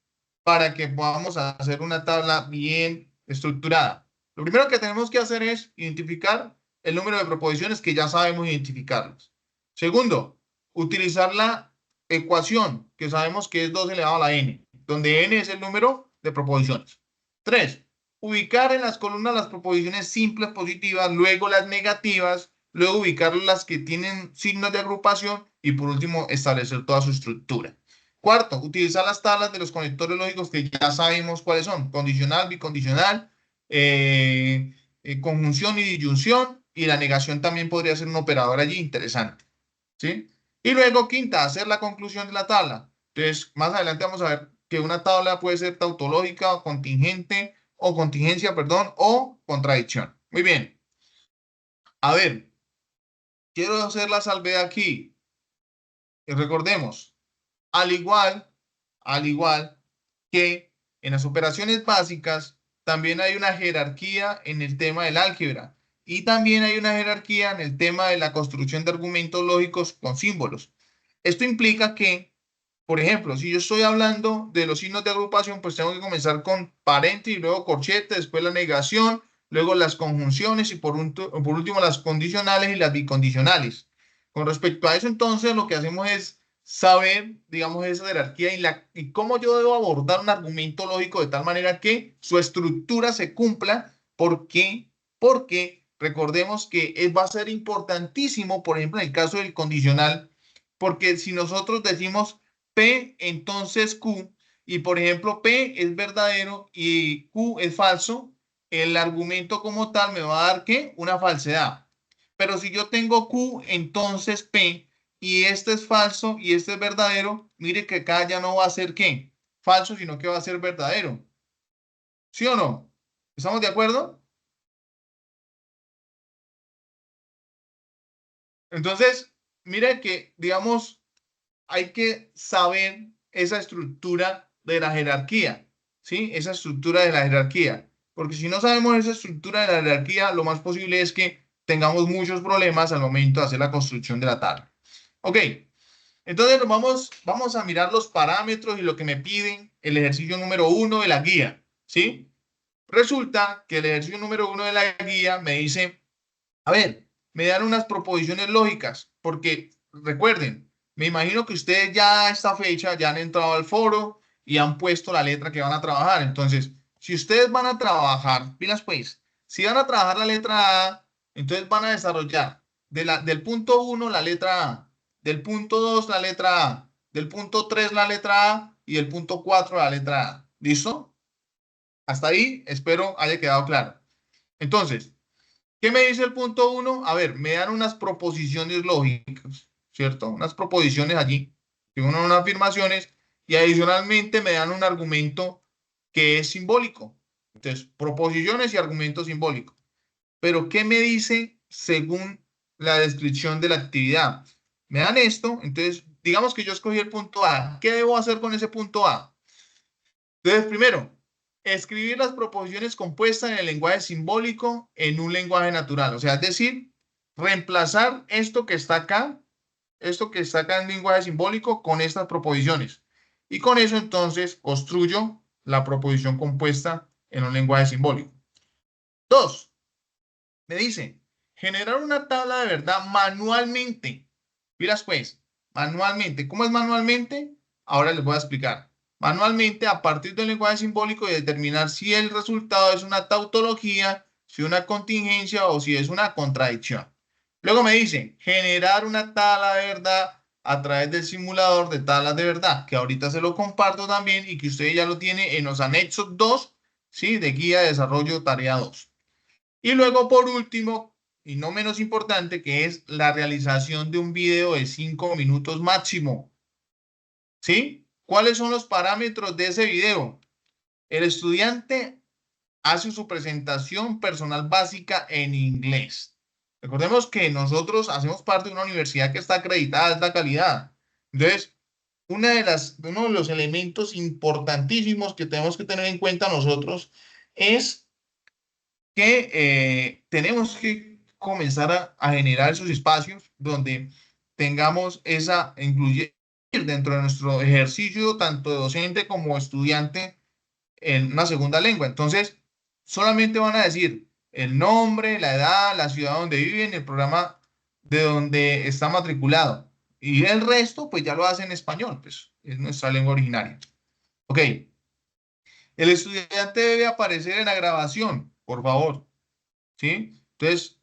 para que podamos hacer una tabla bien estructurada. Lo primero que tenemos que hacer es identificar el número de proposiciones que ya sabemos identificarlas. Segundo, utilizar la ecuación que sabemos que es 2 elevado a la n, donde n es el número de proposiciones. 3. Ubicar en las columnas las proposiciones simples positivas, luego las negativas, luego ubicar las que tienen signos de agrupación y por último establecer toda su estructura. Cuarto, utilizar las tablas de los conectores lógicos que ya sabemos cuáles son: condicional, bicondicional, conjunción y disyunción, y la negación también podría ser un operador allí interesante, ¿sí? Y luego, quinta, hacer la conclusión de la tabla. Entonces, más adelante vamos a ver que una tabla puede ser tautológica o contingente, o contingencia, perdón, o contradicción. Muy bien. A ver, quiero hacer la salvedad aquí. Y recordemos, al igual que en las operaciones básicas, también hay una jerarquía en el tema del álgebra y también hay una jerarquía en el tema de la construcción de argumentos lógicos con símbolos. Esto implica que, por ejemplo, si yo estoy hablando de los signos de agrupación, pues tengo que comenzar con paréntesis, luego corchete, después la negación, luego las conjunciones y por último las condicionales y las bicondicionales. Con respecto a eso, entonces, lo que hacemos es saber, digamos, esa jerarquía y cómo yo debo abordar un argumento lógico de tal manera que su estructura se cumpla. ¿Por qué? Porque recordemos que va a ser importantísimo, por ejemplo, en el caso del condicional, porque si nosotros decimos P, entonces Q, y por ejemplo P es verdadero y Q es falso, el argumento como tal me va a dar ¿qué? Una falsedad. Pero si yo tengo Q, entonces P, y este es falso y este es verdadero, mire que acá ya no va a ser ¿qué? Falso, sino que va a ser verdadero. ¿Sí o no? ¿Estamos de acuerdo? Entonces, mire que, digamos, hay que saber esa estructura de la jerarquía, ¿sí? Esa estructura de la jerarquía. Porque si no sabemos esa estructura de la jerarquía, lo más posible es que tengamos muchos problemas al momento de hacer la construcción de la tabla. Ok, entonces vamos a mirar los parámetros y lo que me piden el ejercicio número 1 de la guía, ¿sí? Resulta que el ejercicio número 1 de la guía me dice, a ver, me dan unas proposiciones lógicas, porque recuerden, me imagino que ustedes ya a esta fecha ya han entrado al foro y han puesto la letra que van a trabajar. Entonces, si ustedes van a trabajar, pilas pues, si van a trabajar la letra A, entonces van a desarrollar del punto 1 la letra A, del punto 2 la letra A, del punto 3 la letra A y del punto 4 la letra A. ¿Listo? Hasta ahí espero haya quedado claro. Entonces, ¿qué me dice el punto 1? A ver, me dan unas proposiciones lógicas, ¿cierto? Unas proposiciones allí, que unas afirmaciones, y adicionalmente me dan un argumento que es simbólico. Entonces, proposiciones y argumentos simbólicos. Pero, ¿qué me dice según la descripción de la actividad? Me dan esto, entonces, digamos que yo escogí el punto A. ¿Qué debo hacer con ese punto A? Entonces, primero, escribir las proposiciones compuestas en el lenguaje simbólico en un lenguaje natural. O sea, es decir, reemplazar esto que está acá en lenguaje simbólico con estas proposiciones. Y con eso entonces construyo la proposición compuesta en un lenguaje simbólico. 2. Me dice, generar una tabla de verdad manualmente. Miras pues, manualmente. ¿Cómo es manualmente? Ahora les voy a explicar. Manualmente, a partir del lenguaje simbólico, y determinar si el resultado es una tautología, si una contingencia o si es una contradicción. Luego me dice, generar una tabla de verdad a través del simulador de tablas de verdad, que ahorita se lo comparto también y que usted ya lo tiene en los anexos 2, ¿sí? De guía de desarrollo tarea 2. Y luego, por último, y no menos importante, que es la realización de un video de 5 minutos máximo. ¿Sí? ¿Cuáles son los parámetros de ese video? El estudiante hace su presentación personal básica en inglés. Recordemos que nosotros hacemos parte de una universidad que está acreditada de alta calidad. Entonces, uno de los elementos importantísimos que tenemos que tener en cuenta nosotros es que tenemos que comenzar a generar esos espacios donde tengamos esa, incluir dentro de nuestro ejercicio, tanto de docente como estudiante, en una segunda lengua. Entonces, solamente van a decir el nombre, la edad, la ciudad donde viven, el programa de donde está matriculado. Y el resto, pues ya lo hacen en español, pues es nuestra lengua originaria. Ok. El estudiante debe aparecer en la grabación, por favor. ¿Sí? Entonces,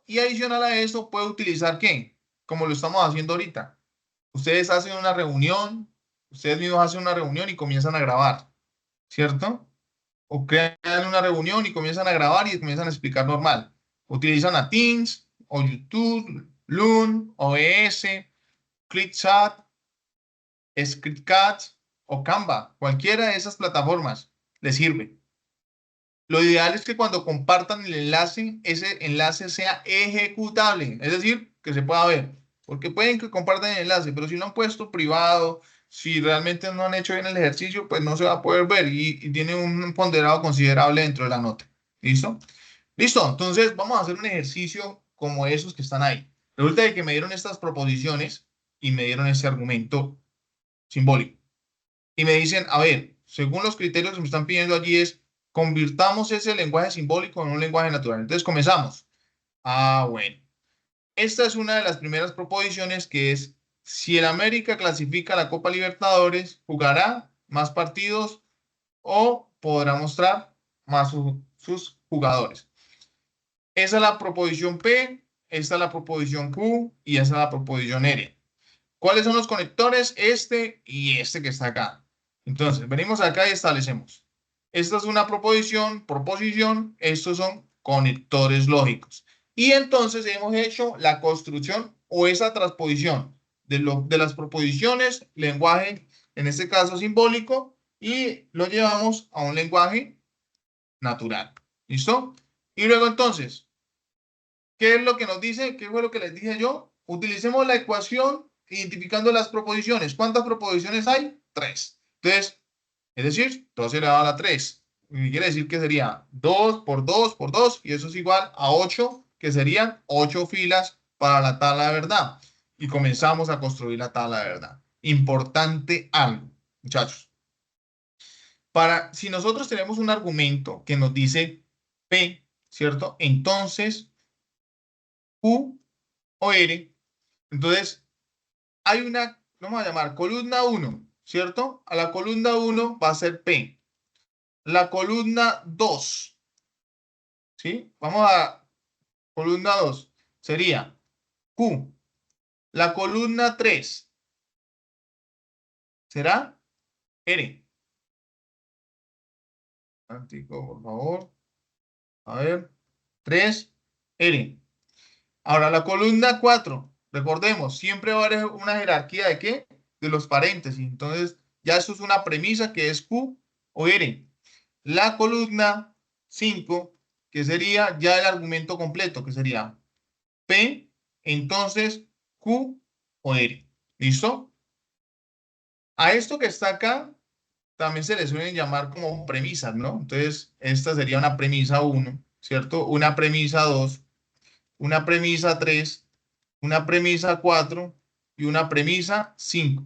y adicional a eso, puede utilizar ¿qué? Como lo estamos haciendo ahorita. Ustedes hacen una reunión, ustedes mismos hacen una reunión y comienzan a grabar, ¿cierto? O crean una reunión y comienzan a grabar y comienzan a explicar normal. Utilizan a Teams, o YouTube, Loom, OBS, ClickChat, ScriptCat o Canva. Cualquiera de esas plataformas les sirve. Lo ideal es que cuando compartan el enlace, ese enlace sea ejecutable, es decir, que se pueda ver. Porque pueden que compartan el enlace, pero si lo han puesto privado, si realmente no han hecho bien el ejercicio, pues no se va a poder ver y tiene un ponderado considerable dentro de la nota. ¿Listo? Listo, entonces vamos a hacer un ejercicio como esos que están ahí. Resulta de que me dieron estas proposiciones y me dieron este argumento simbólico. Y me dicen, a ver, según los criterios que me están pidiendo allí es, convirtamos ese lenguaje simbólico en un lenguaje natural. Entonces comenzamos. Bueno. Esta es una de las primeras proposiciones que es, si el América clasifica a la Copa Libertadores, jugará más partidos o podrá mostrar más sus jugadores. Esa es la proposición P, esta es la proposición Q y esa es la proposición R. ¿Cuáles son los conectores? Este y este que está acá. Entonces, venimos acá y establecemos. Esta es una proposición, estos son conectores lógicos. Y entonces hemos hecho la construcción o esa transposición de las proposiciones, lenguaje, en este caso simbólico, y lo llevamos a un lenguaje natural. ¿Listo? Y luego entonces, ¿qué es lo que nos dice? ¿Qué fue lo que les dije yo? Utilicemos la ecuación identificando las proposiciones. ¿Cuántas proposiciones hay? 3. Entonces, es decir, 2 elevado a la 3. Quiere decir que sería 2 por 2 por 2 y eso es igual a 8, que serían 8 filas para la tabla de verdad. Y comenzamos a construir la tabla de verdad. Importante algo, muchachos. Si nosotros tenemos un argumento que nos dice P, ¿cierto? Entonces, Q o R. Entonces, hay una, vamos a llamar columna 1, ¿cierto? A la columna 1 va a ser P. La columna 2, ¿sí? Vamos a columna 2, sería Q. La columna 3 será R. Antico, por favor. A ver. 3, R. Ahora, la columna 4, recordemos, siempre va a haber una jerarquía de ¿qué? De los paréntesis. Entonces, ya eso es una premisa que es Q o R. La columna 5, que sería ya el argumento completo, que sería P, entonces Q o R. ¿Listo? A esto que está acá, también se le suelen llamar como premisas, ¿no? Entonces, esta sería una premisa 1, ¿cierto? Una premisa 2, una premisa 3, una premisa 4 y una premisa 5.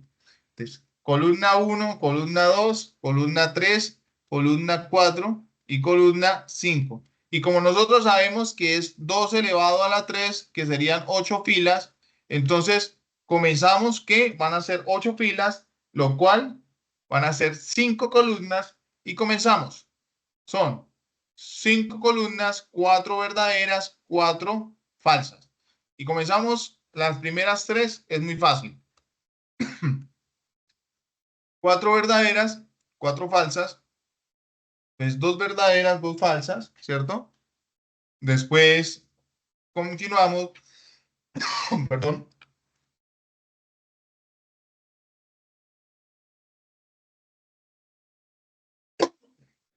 Entonces, columna 1, columna 2, columna 3, columna 4 y columna 5. Y como nosotros sabemos que es 2 elevado a la 3, que serían 8 filas, entonces comenzamos que van a ser 8 filas, lo cual van a ser 5 columnas y comenzamos. Son 5 columnas, 4 verdaderas, 4 falsas. Y comenzamos las primeras 3, es muy fácil. 4 verdaderas, 4 falsas. Pues 2 verdaderas, 2 falsas, ¿cierto? Después continuamos, perdón.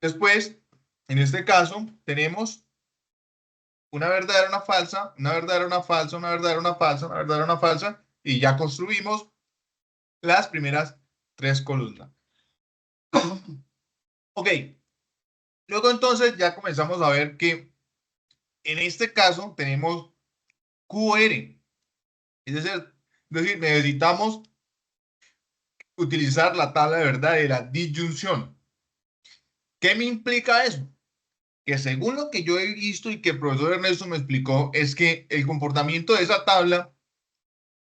Después, en este caso, tenemos una verdadera, una falsa, una verdadera, una falsa, una verdadera, una falsa, una verdadera, una falsa, y ya construimos las primeras 3 columnas. Ok, luego entonces ya comenzamos a ver que en este caso tenemos QR, es Es decir, necesitamos utilizar la tabla de verdad de la disyunción. ¿Qué me implica eso? Que según lo que yo he visto y que el profesor Ernesto me explicó, es que el comportamiento de esa tabla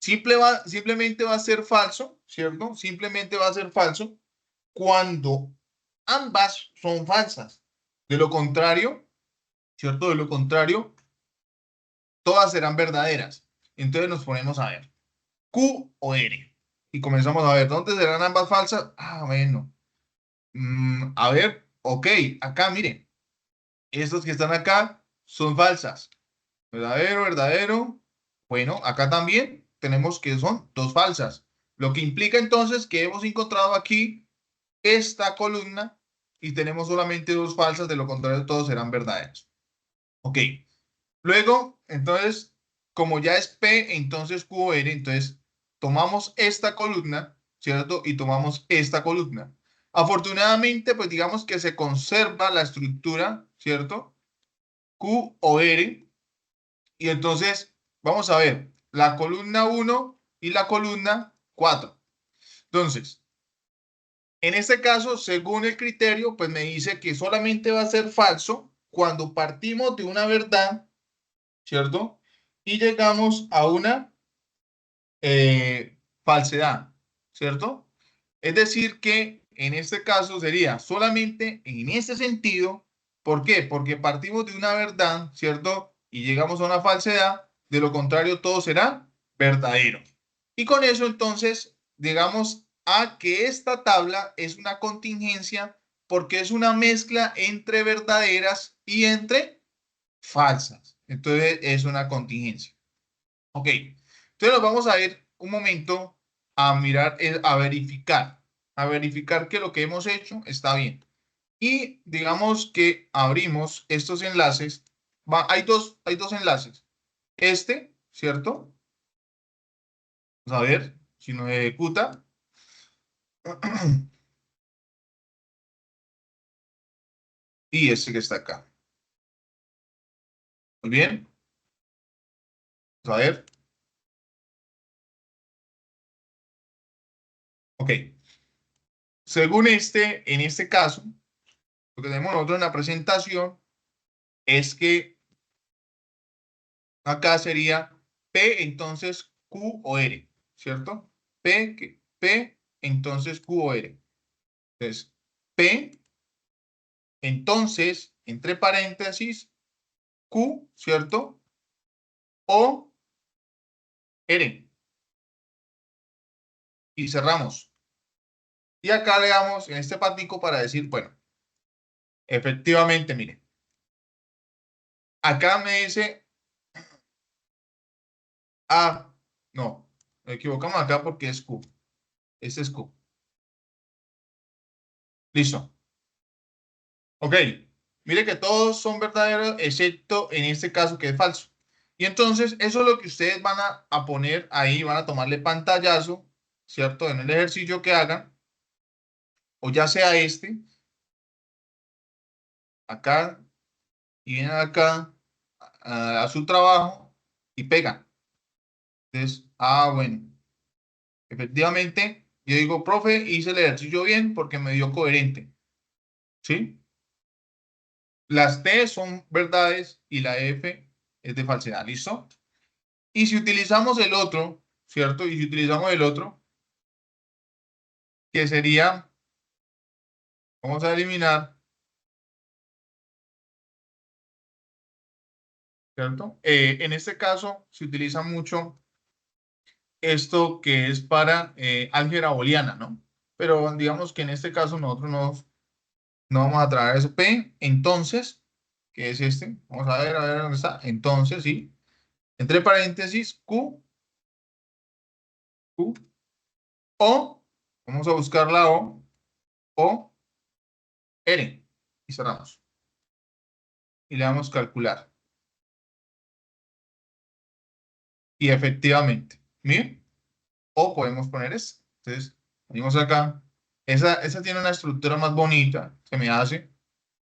simplemente va a ser falso, ¿cierto? Simplemente va a ser falso cuando ambas son falsas. De lo contrario, ¿cierto? De lo contrario, todas serán verdaderas. Entonces nos ponemos a ver Q o R. Y comenzamos a ver, ¿dónde serán ambas falsas? Ah, bueno. A ver, ok, acá, miren. Estos que están acá son falsas. Verdadero, verdadero. Bueno, acá también tenemos que son dos falsas. Lo que implica entonces que hemos encontrado aquí esta columna y tenemos solamente dos falsas, de lo contrario todos serán verdaderos. Ok. Luego, entonces, como ya es P, entonces Q o R, entonces tomamos esta columna, ¿cierto? Y tomamos esta columna. Afortunadamente, pues digamos que se conserva la estructura, ¿cierto? Q o R. Y entonces, vamos a ver la columna 1 y la columna 4. Entonces, en este caso, según el criterio, pues me dice que solamente va a ser falso cuando partimos de una verdad, ¿cierto? Y llegamos a una falsedad, ¿cierto? Es decir, que en este caso sería solamente en este sentido. ¿Por qué? Porque partimos de una verdad, ¿cierto? Y llegamos a una falsedad. De lo contrario, todo será verdadero. Y con eso, entonces, llegamos a que esta tabla es una contingencia porque es una mezcla entre verdaderas y entre falsas. Entonces, es una contingencia. Ok. Entonces, nos vamos a ir un momento a mirar, a verificar que lo que hemos hecho está bien. Y digamos que abrimos estos enlaces. Hay dos enlaces. Este, ¿cierto? Vamos a ver si nos ejecuta. Y este que está acá. Muy bien. Vamos a ver. Ok. Según en este caso, lo que tenemos nosotros en la presentación es que acá sería P, entonces Q o R, ¿cierto? P, entonces Q o R. Entonces, P, entonces, entre paréntesis, Q, ¿cierto? O R. Y cerramos. Y acá le damos en este patico para decir, bueno, efectivamente, mire. Acá me dice, no, nos equivocamos acá porque es Q. Este es Q. Listo. Ok. Mire que todos son verdaderos, excepto en este caso que es falso. Y entonces, eso es lo que ustedes van a poner ahí, van a tomarle pantallazo, ¿cierto? En el ejercicio que hagan, o ya sea acá, y vienen acá a su trabajo y pegan. Entonces, bueno, efectivamente, yo digo, profe, hice el ejercicio bien porque me dio coherente, ¿sí? Las T son verdades y la F es de falsedad, ¿listo? Y si utilizamos el otro, ¿cierto? Y si utilizamos el otro, que sería, vamos a eliminar, ¿cierto? En este caso se utiliza mucho esto que es para álgebra booleana, ¿no? Pero digamos que en este caso nosotros no vamos a traer ese P, entonces, que es este, vamos a ver dónde está, entonces, sí, entre paréntesis, Q, O, vamos a buscar la O, R, y cerramos. Y le damos calcular. Y efectivamente, miren, o podemos poner esta. Entonces, venimos acá. Esa tiene una estructura más bonita, se me hace,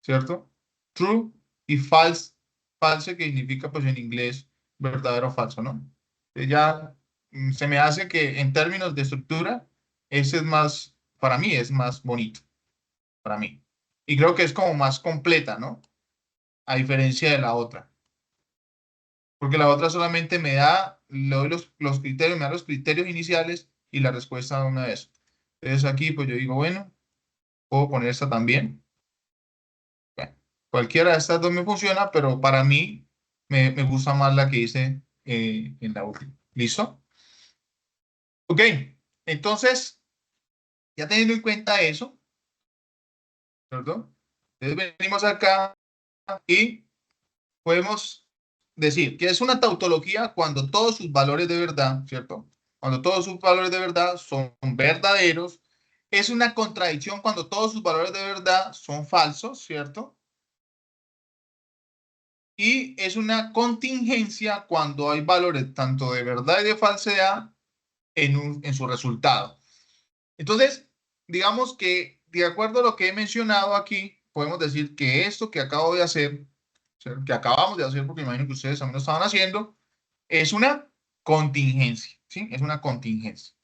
¿cierto? True y false. False que significa, pues en inglés, verdadero o falso, ¿no? Entonces ya se me hace que en términos de estructura, ese es más, para mí es más bonito, para mí. Y creo que es como más completa, ¿no? A diferencia de la otra. Porque la otra solamente me da, le doy los criterios, me da los criterios iniciales y la respuesta de una vez. Entonces aquí, pues yo digo, bueno, puedo poner esta también. Bueno, cualquiera de estas dos me funciona, pero para mí me gusta más la que hice en la última. ¿Listo? Ok, entonces, ya teniendo en cuenta eso, ¿cierto? Entonces venimos acá y podemos decir que es una tautología cuando todos sus valores de verdad, ¿cierto? Cuando todos sus valores de verdad son verdaderos. Es una contradicción cuando todos sus valores de verdad son falsos, ¿cierto? Y es una contingencia cuando hay valores tanto de verdad y de falsedad en su resultado. Entonces, digamos que de acuerdo a lo que he mencionado aquí, podemos decir que esto que acabo de hacer, que acabamos de hacer, porque imagino que ustedes también lo estaban haciendo, es una contingencia, ¿sí? Es una contingencia.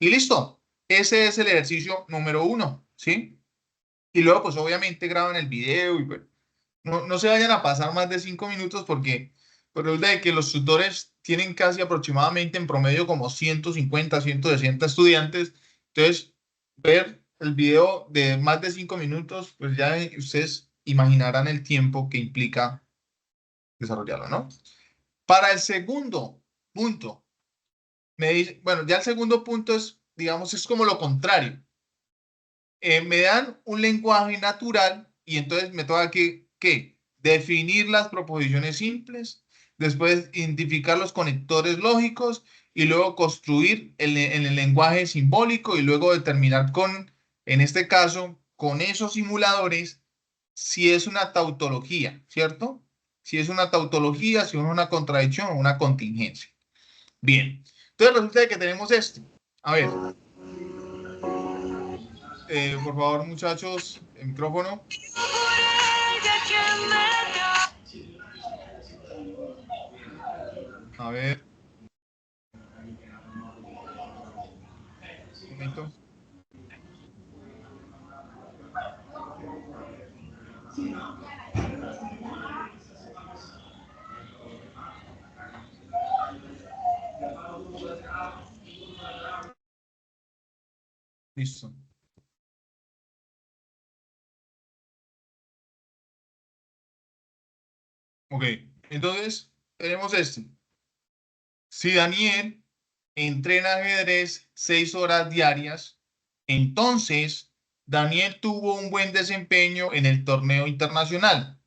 Y listo. Ese es el ejercicio número 1, ¿sí? Y luego, pues obviamente graban el video y pues, no se vayan a pasar más de 5 minutos porque resulta de que los tutores tienen casi aproximadamente en promedio como 150, 160 estudiantes. Entonces, ver el video de más de 5 minutos, pues ya ustedes imaginarán el tiempo que implica desarrollarlo, ¿no? Para el segundo punto, me dice, bueno, ya el segundo punto es, digamos, es como lo contrario. Me dan un lenguaje natural y entonces me toca que definir las proposiciones simples, después identificar los conectores lógicos y luego construir en el lenguaje simbólico y luego determinar con, en este caso, con esos simuladores, si es una tautología, ¿cierto? Si es una tautología, si es una contradicción o una contingencia. Bien, entonces resulta que tenemos esto. A ver. Por favor, muchachos, el micrófono. A ver, un momento. Listo. Ok, entonces tenemos esto. Si Daniel entrena ajedrez 6 horas diarias, entonces Daniel tuvo un buen desempeño en el torneo internacional.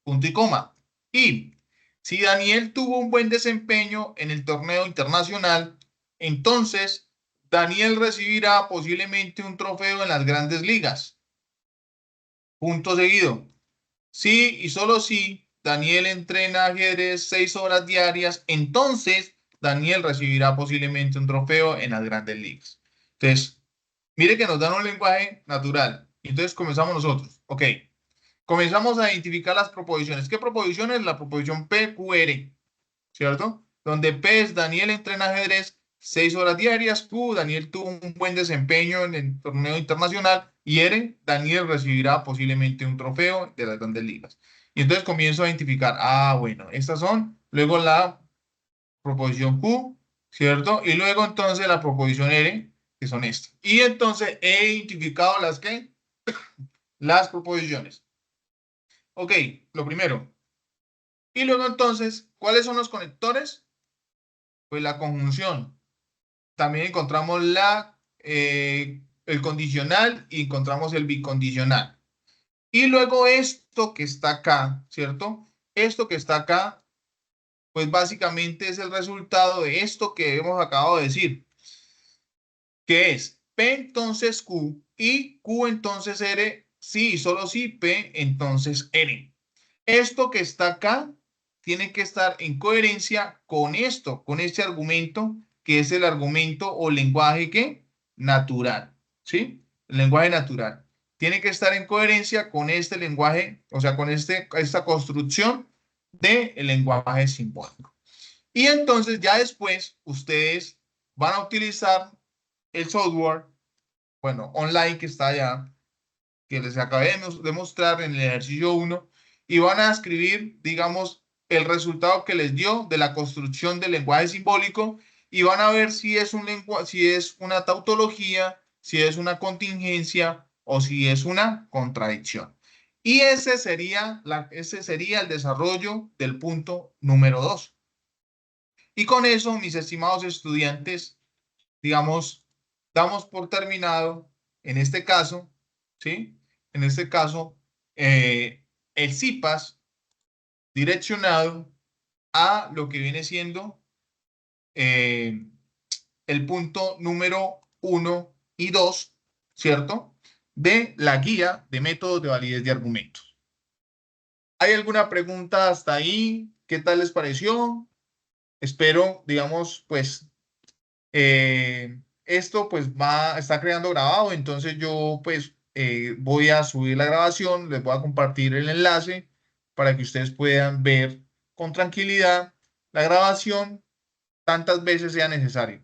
Punto y coma. Y si Daniel tuvo un buen desempeño en el torneo internacional, entonces Daniel recibirá posiblemente un trofeo en las grandes ligas. Punto seguido. Sí y solo si Daniel entrena ajedrez 6 horas diarias, entonces Daniel recibirá posiblemente un trofeo en las grandes ligas. Entonces, mire que nos dan un lenguaje natural. Entonces comenzamos nosotros. Ok. Comenzamos a identificar las proposiciones. ¿Qué proposiciones? La proposición PQR, ¿cierto? Donde P es Daniel entrena ajedrez 6 horas diarias, Q, Daniel tuvo un buen desempeño en el torneo internacional y R, Daniel recibirá posiblemente un trofeo de las grandes ligas. Y entonces comienzo a identificar, bueno, estas son, luego la proposición Q, ¿cierto? Y luego entonces la proposición R, que son estas. Y entonces he identificado las que, las proposiciones. Ok, lo primero. Y luego entonces, ¿cuáles son los conectores? Pues la conjunción. También encontramos el condicional y encontramos el bicondicional. Y luego esto que está acá, ¿cierto? Esto que está acá, pues básicamente es el resultado de esto que hemos acabado de decir, que es P entonces Q y Q entonces R, sí y solo si P entonces R. Esto que está acá tiene que estar en coherencia con esto, con este argumento, que es el argumento o lenguaje que natural, ¿sí? El lenguaje natural. Tiene que estar en coherencia con este lenguaje, o sea, con esta construcción del lenguaje simbólico. Y entonces ya después ustedes van a utilizar el software, bueno, online que está allá, que les acabé de mostrar en el ejercicio 1, y van a escribir, digamos, el resultado que les dio de la construcción del lenguaje simbólico, y van a ver si es si es una tautología, si es una contingencia o si es una contradicción. Y ese sería el desarrollo del punto número 2. Y con eso, mis estimados estudiantes, digamos, damos por terminado, en este caso, ¿sí? En este caso, el CIPAS direccionado a lo que viene siendo el punto número 1 y 2, ¿cierto? De la guía de métodos de validez de argumentos. ¿Hay alguna pregunta hasta ahí? ¿Qué tal les pareció? Espero, digamos, pues, esto pues está creando grabado, entonces yo pues voy a subir la grabación, les voy a compartir el enlace para que ustedes puedan ver con tranquilidad la grabación tantas veces sea necesario.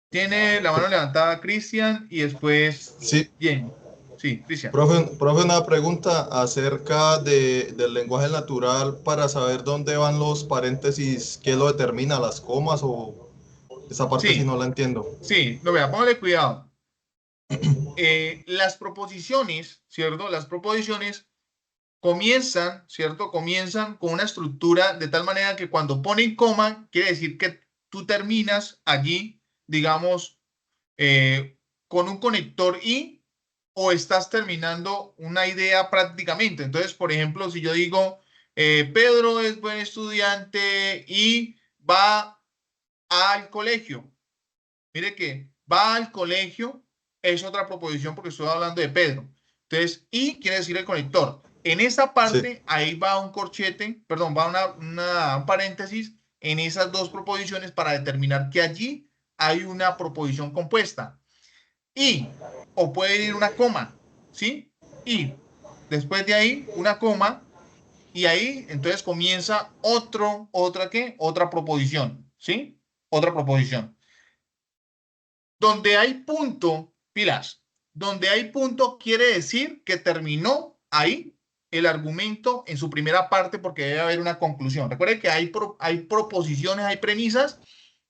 Tiene la mano levantada Cristian y después
Sí.
Jenny. Sí, Cristian.
Profe, una pregunta acerca del lenguaje natural para saber dónde van los paréntesis, qué lo determina, las comas o esa parte sí no la entiendo.
Sí, no, vea, póngale cuidado. Las proposiciones, ¿cierto? Las proposiciones comienzan, ¿cierto? Comienzan con una estructura de tal manera que cuando ponen coma, quiere decir que tú terminas allí, digamos, con un conector y o estás terminando una idea prácticamente. Entonces, por ejemplo, si yo digo, Pedro es buen estudiante y va al colegio. Mire que va al colegio es otra proposición porque estoy hablando de Pedro. Entonces, y quiere decir el conector. En esa parte, sí, ahí va un corchete, perdón, va un paréntesis en esas dos proposiciones para determinar que allí hay una proposición compuesta. Y, o puede ir una coma, ¿sí? Y después de ahí, una coma, y ahí entonces comienza otra proposición, ¿sí? Otra proposición. Donde hay punto, pilas, donde hay punto quiere decir que terminó ahí el argumento en su primera parte porque debe haber una conclusión. Recuerden que hay proposiciones, hay premisas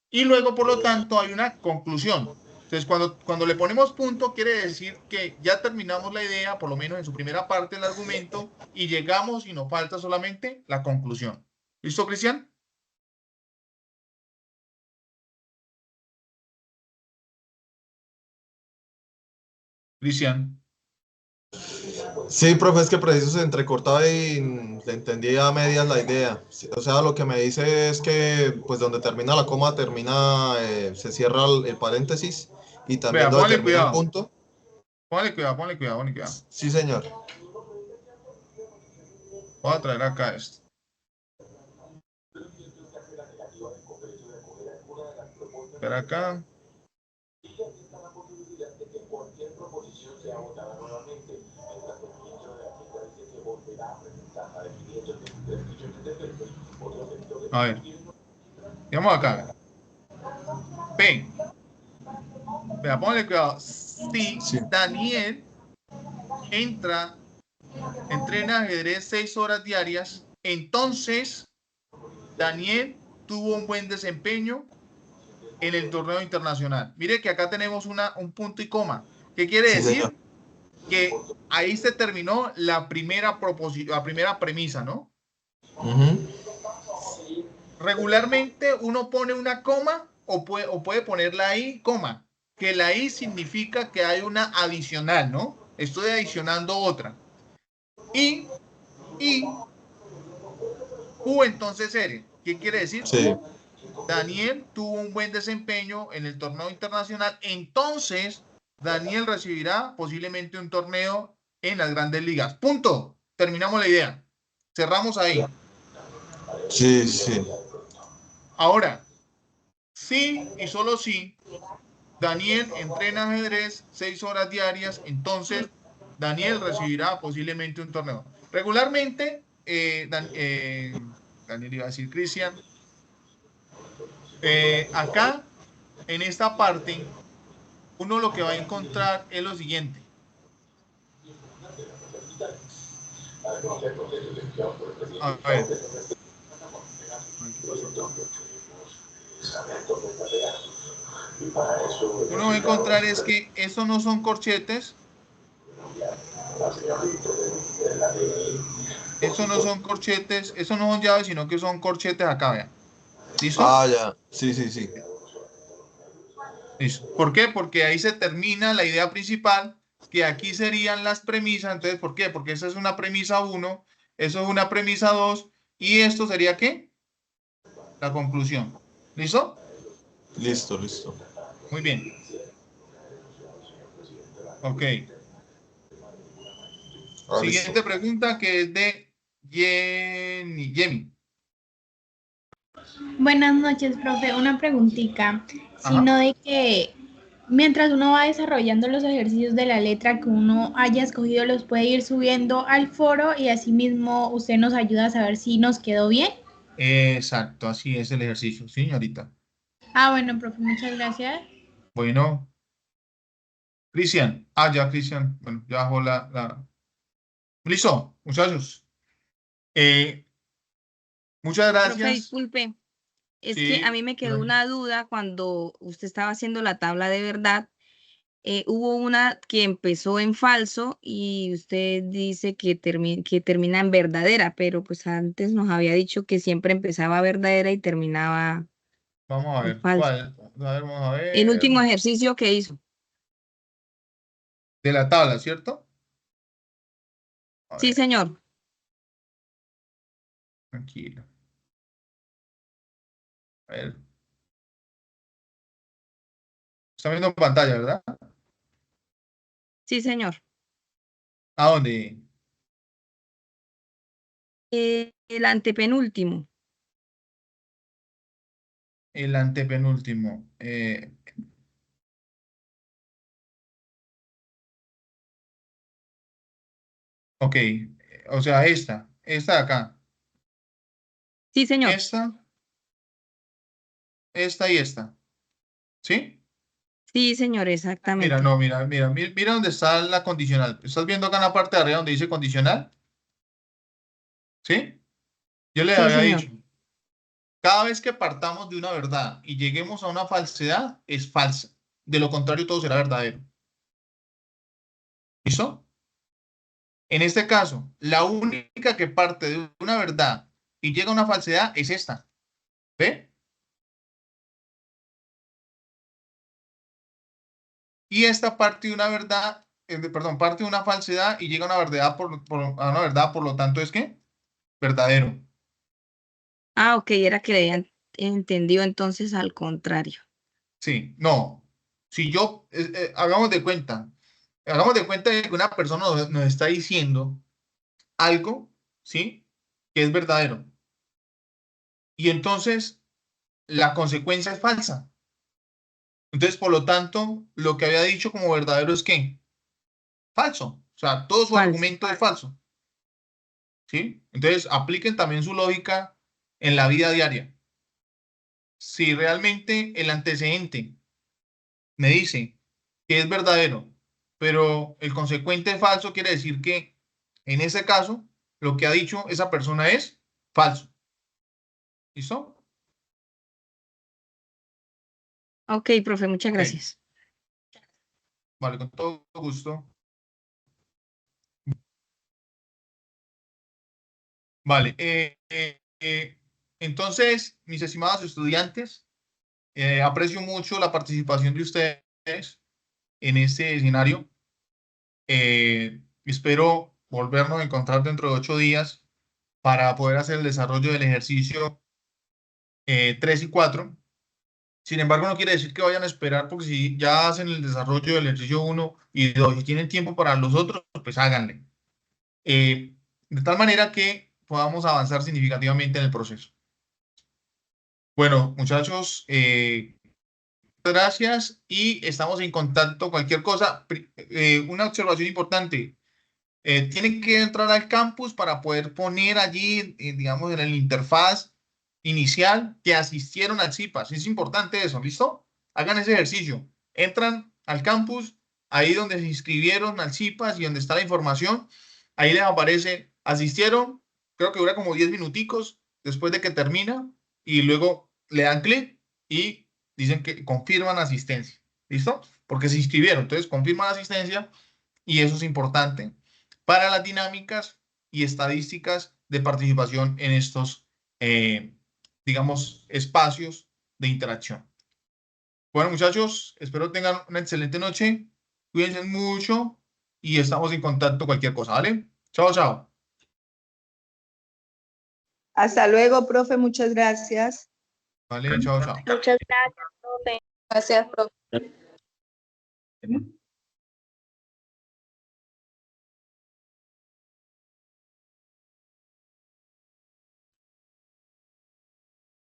y luego, por lo tanto, hay una conclusión. Entonces, cuando le ponemos punto, quiere decir que ya terminamos la idea, por lo menos en su primera parte del argumento, y llegamos y nos falta solamente la conclusión. ¿Listo, Cristian? Cristian.
Sí, profe, es que preciso se entrecortaba y le entendía a medias la idea. O sea, lo que me dice es que, pues, donde termina la coma, se cierra el paréntesis y también
Vea,
donde
póngale
termina el
cuidado.
punto.
Póngale cuidado, póngale cuidado, póngale cuidado.
Sí, señor.
Voy a traer acá esto. Espera acá. A ver. Digamos acá. P. Vea, póngale cuidado. Si
Sí.
Daniel entrena ajedrez 6 horas diarias, entonces Daniel tuvo un buen desempeño en el torneo internacional. Mire que acá tenemos un punto y coma. ¿Qué quiere
Sí,
decir?
señor.
Que ahí se terminó la primera premisa, ¿no? Regularmente uno pone una coma o puede ponerla ahí, coma, que la I significa que hay una adicional, ¿no? Estoy adicionando otra. Y Q entonces eres. ¿Qué quiere decir?
Sí.
Daniel tuvo un buen desempeño en el torneo internacional, entonces Daniel recibirá posiblemente un torneo en las grandes ligas. Punto. Terminamos la idea. Cerramos ahí.
Sí, sí.
Ahora, sí y solo sí, Daniel entrena ajedrez 6 horas diarias, entonces Daniel recibirá posiblemente un torneo. Regularmente, Daniel iba a decir Cristian, acá en esta parte, uno lo que va a encontrar es lo siguiente. A ver. Uno va a encontrar es que estos no son corchetes. Estos no son corchetes, estos no son llaves, sino que son corchetes acá, vean. ¿Listo?
Ah, ya. Sí, sí, sí.
Listo. ¿Por qué? Porque ahí se termina la idea principal, que aquí serían las premisas. Entonces, ¿por qué? Porque esa es una premisa 1, eso es una premisa 2, y esto sería ¿qué? La conclusión. ¿Listo?
Listo, listo.
Muy bien. Ok.
Ah,
Siguiente
listo.
pregunta que es de Jenny.
Buenas noches, profe. Una preguntita,
Ajá.
sino de que mientras uno va desarrollando los ejercicios de la letra que uno haya escogido, los puede ir subiendo al foro y asimismo usted nos ayuda a saber si nos quedó bien.
Exacto, así es el ejercicio, ¿sí, señorita?
Ah, bueno, profe, muchas gracias.
Bueno, Cristian. Ah, ya, Cristian. Bueno, ya bajó la... Listo, muchachos. Eh, muchas
Profe,
gracias.
disculpe, es que a
Sí,
mí me quedó
gracias.
una duda cuando usted estaba haciendo la tabla de verdad. Hubo una que empezó en falso y usted dice que termina en verdadera, pero pues antes nos había dicho que siempre empezaba verdadera y terminaba
Vamos a
en
ver.
falso.
¿Cuál? A ver, vamos a
El
ver.
último ejercicio que hizo.
De la tabla, ¿cierto? A
Sí,
ver,
señor.
tranquilo. A ver. Está viendo en pantalla, ¿verdad?
Sí, señor.
¿A dónde?
El antepenúltimo.
El antepenúltimo. Ok. O sea, esta de acá.
Sí, señor.
Esta y esta. ¿Sí?
Sí, señor,
Mira,
exactamente.
no, mira dónde está la condicional. ¿Estás viendo acá en la parte de arriba donde dice condicional? ¿Sí? Yo le
Sí,
había
señor.
dicho, cada vez que partamos de una verdad y lleguemos a una falsedad, es falsa. De lo contrario, todo será verdadero. ¿Listo? En este caso, la única que parte de una verdad y llega a una falsedad es esta. ¿Ve? Y esta parte de una verdad, perdón, parte de una falsedad y llega a una verdad a una verdad, por lo tanto, ¿es qué? Verdadero.
Ah, ok, era que le habían entendido entonces al contrario.
Sí, no. Si yo, hagamos de cuenta de que una persona nos está diciendo algo, ¿sí? Que es verdadero. Y entonces la consecuencia es falsa. Entonces, por lo tanto, lo que había dicho como verdadero es que falso. O sea, todo su
Falso.
argumento es falso. ¿Sí? Entonces, apliquen también su lógica en la vida diaria. Si realmente el antecedente me dice que es verdadero, pero el consecuente es falso, quiere decir que en ese caso, lo que ha dicho esa persona es falso. ¿Listo?
Ok, profe, muchas
Ok.
gracias.
Vale, con todo gusto. Vale. Entonces, mis estimados estudiantes, aprecio mucho la participación de ustedes en este escenario. Espero volvernos a encontrar dentro de 8 días para poder hacer el desarrollo del ejercicio 3 y 4. Sin embargo, no quiere decir que vayan a esperar, porque si ya hacen el desarrollo del ejercicio 1 y 2 y tienen tiempo para los otros, pues háganle. De tal manera que podamos avanzar significativamente en el proceso. Bueno, muchachos, gracias y estamos en contacto. Cualquier cosa, una observación importante. Tienen que entrar al campus para poder poner allí, digamos, en el interfaz inicial que asistieron al CIPAS. Es importante eso, ¿listo? hagan ese ejercicio. Entran al campus, ahí donde se inscribieron al CIPAS y donde está la información, ahí les aparece, asistieron, creo que dura como 10 minuticos después de que termina, y luego le dan clic y dicen que confirman asistencia. ¿Listo? Porque se inscribieron, entonces confirman asistencia y eso es importante para las dinámicas y estadísticas de participación en estos, digamos, espacios de interacción. Bueno, muchachos, espero tengan una excelente noche. Cuídense mucho y estamos en contacto cualquier cosa, ¿vale? Chao, chao.
Hasta luego, profe, muchas gracias.
Vale, chao, chao.
Muchas gracias, profe.
Gracias, profe.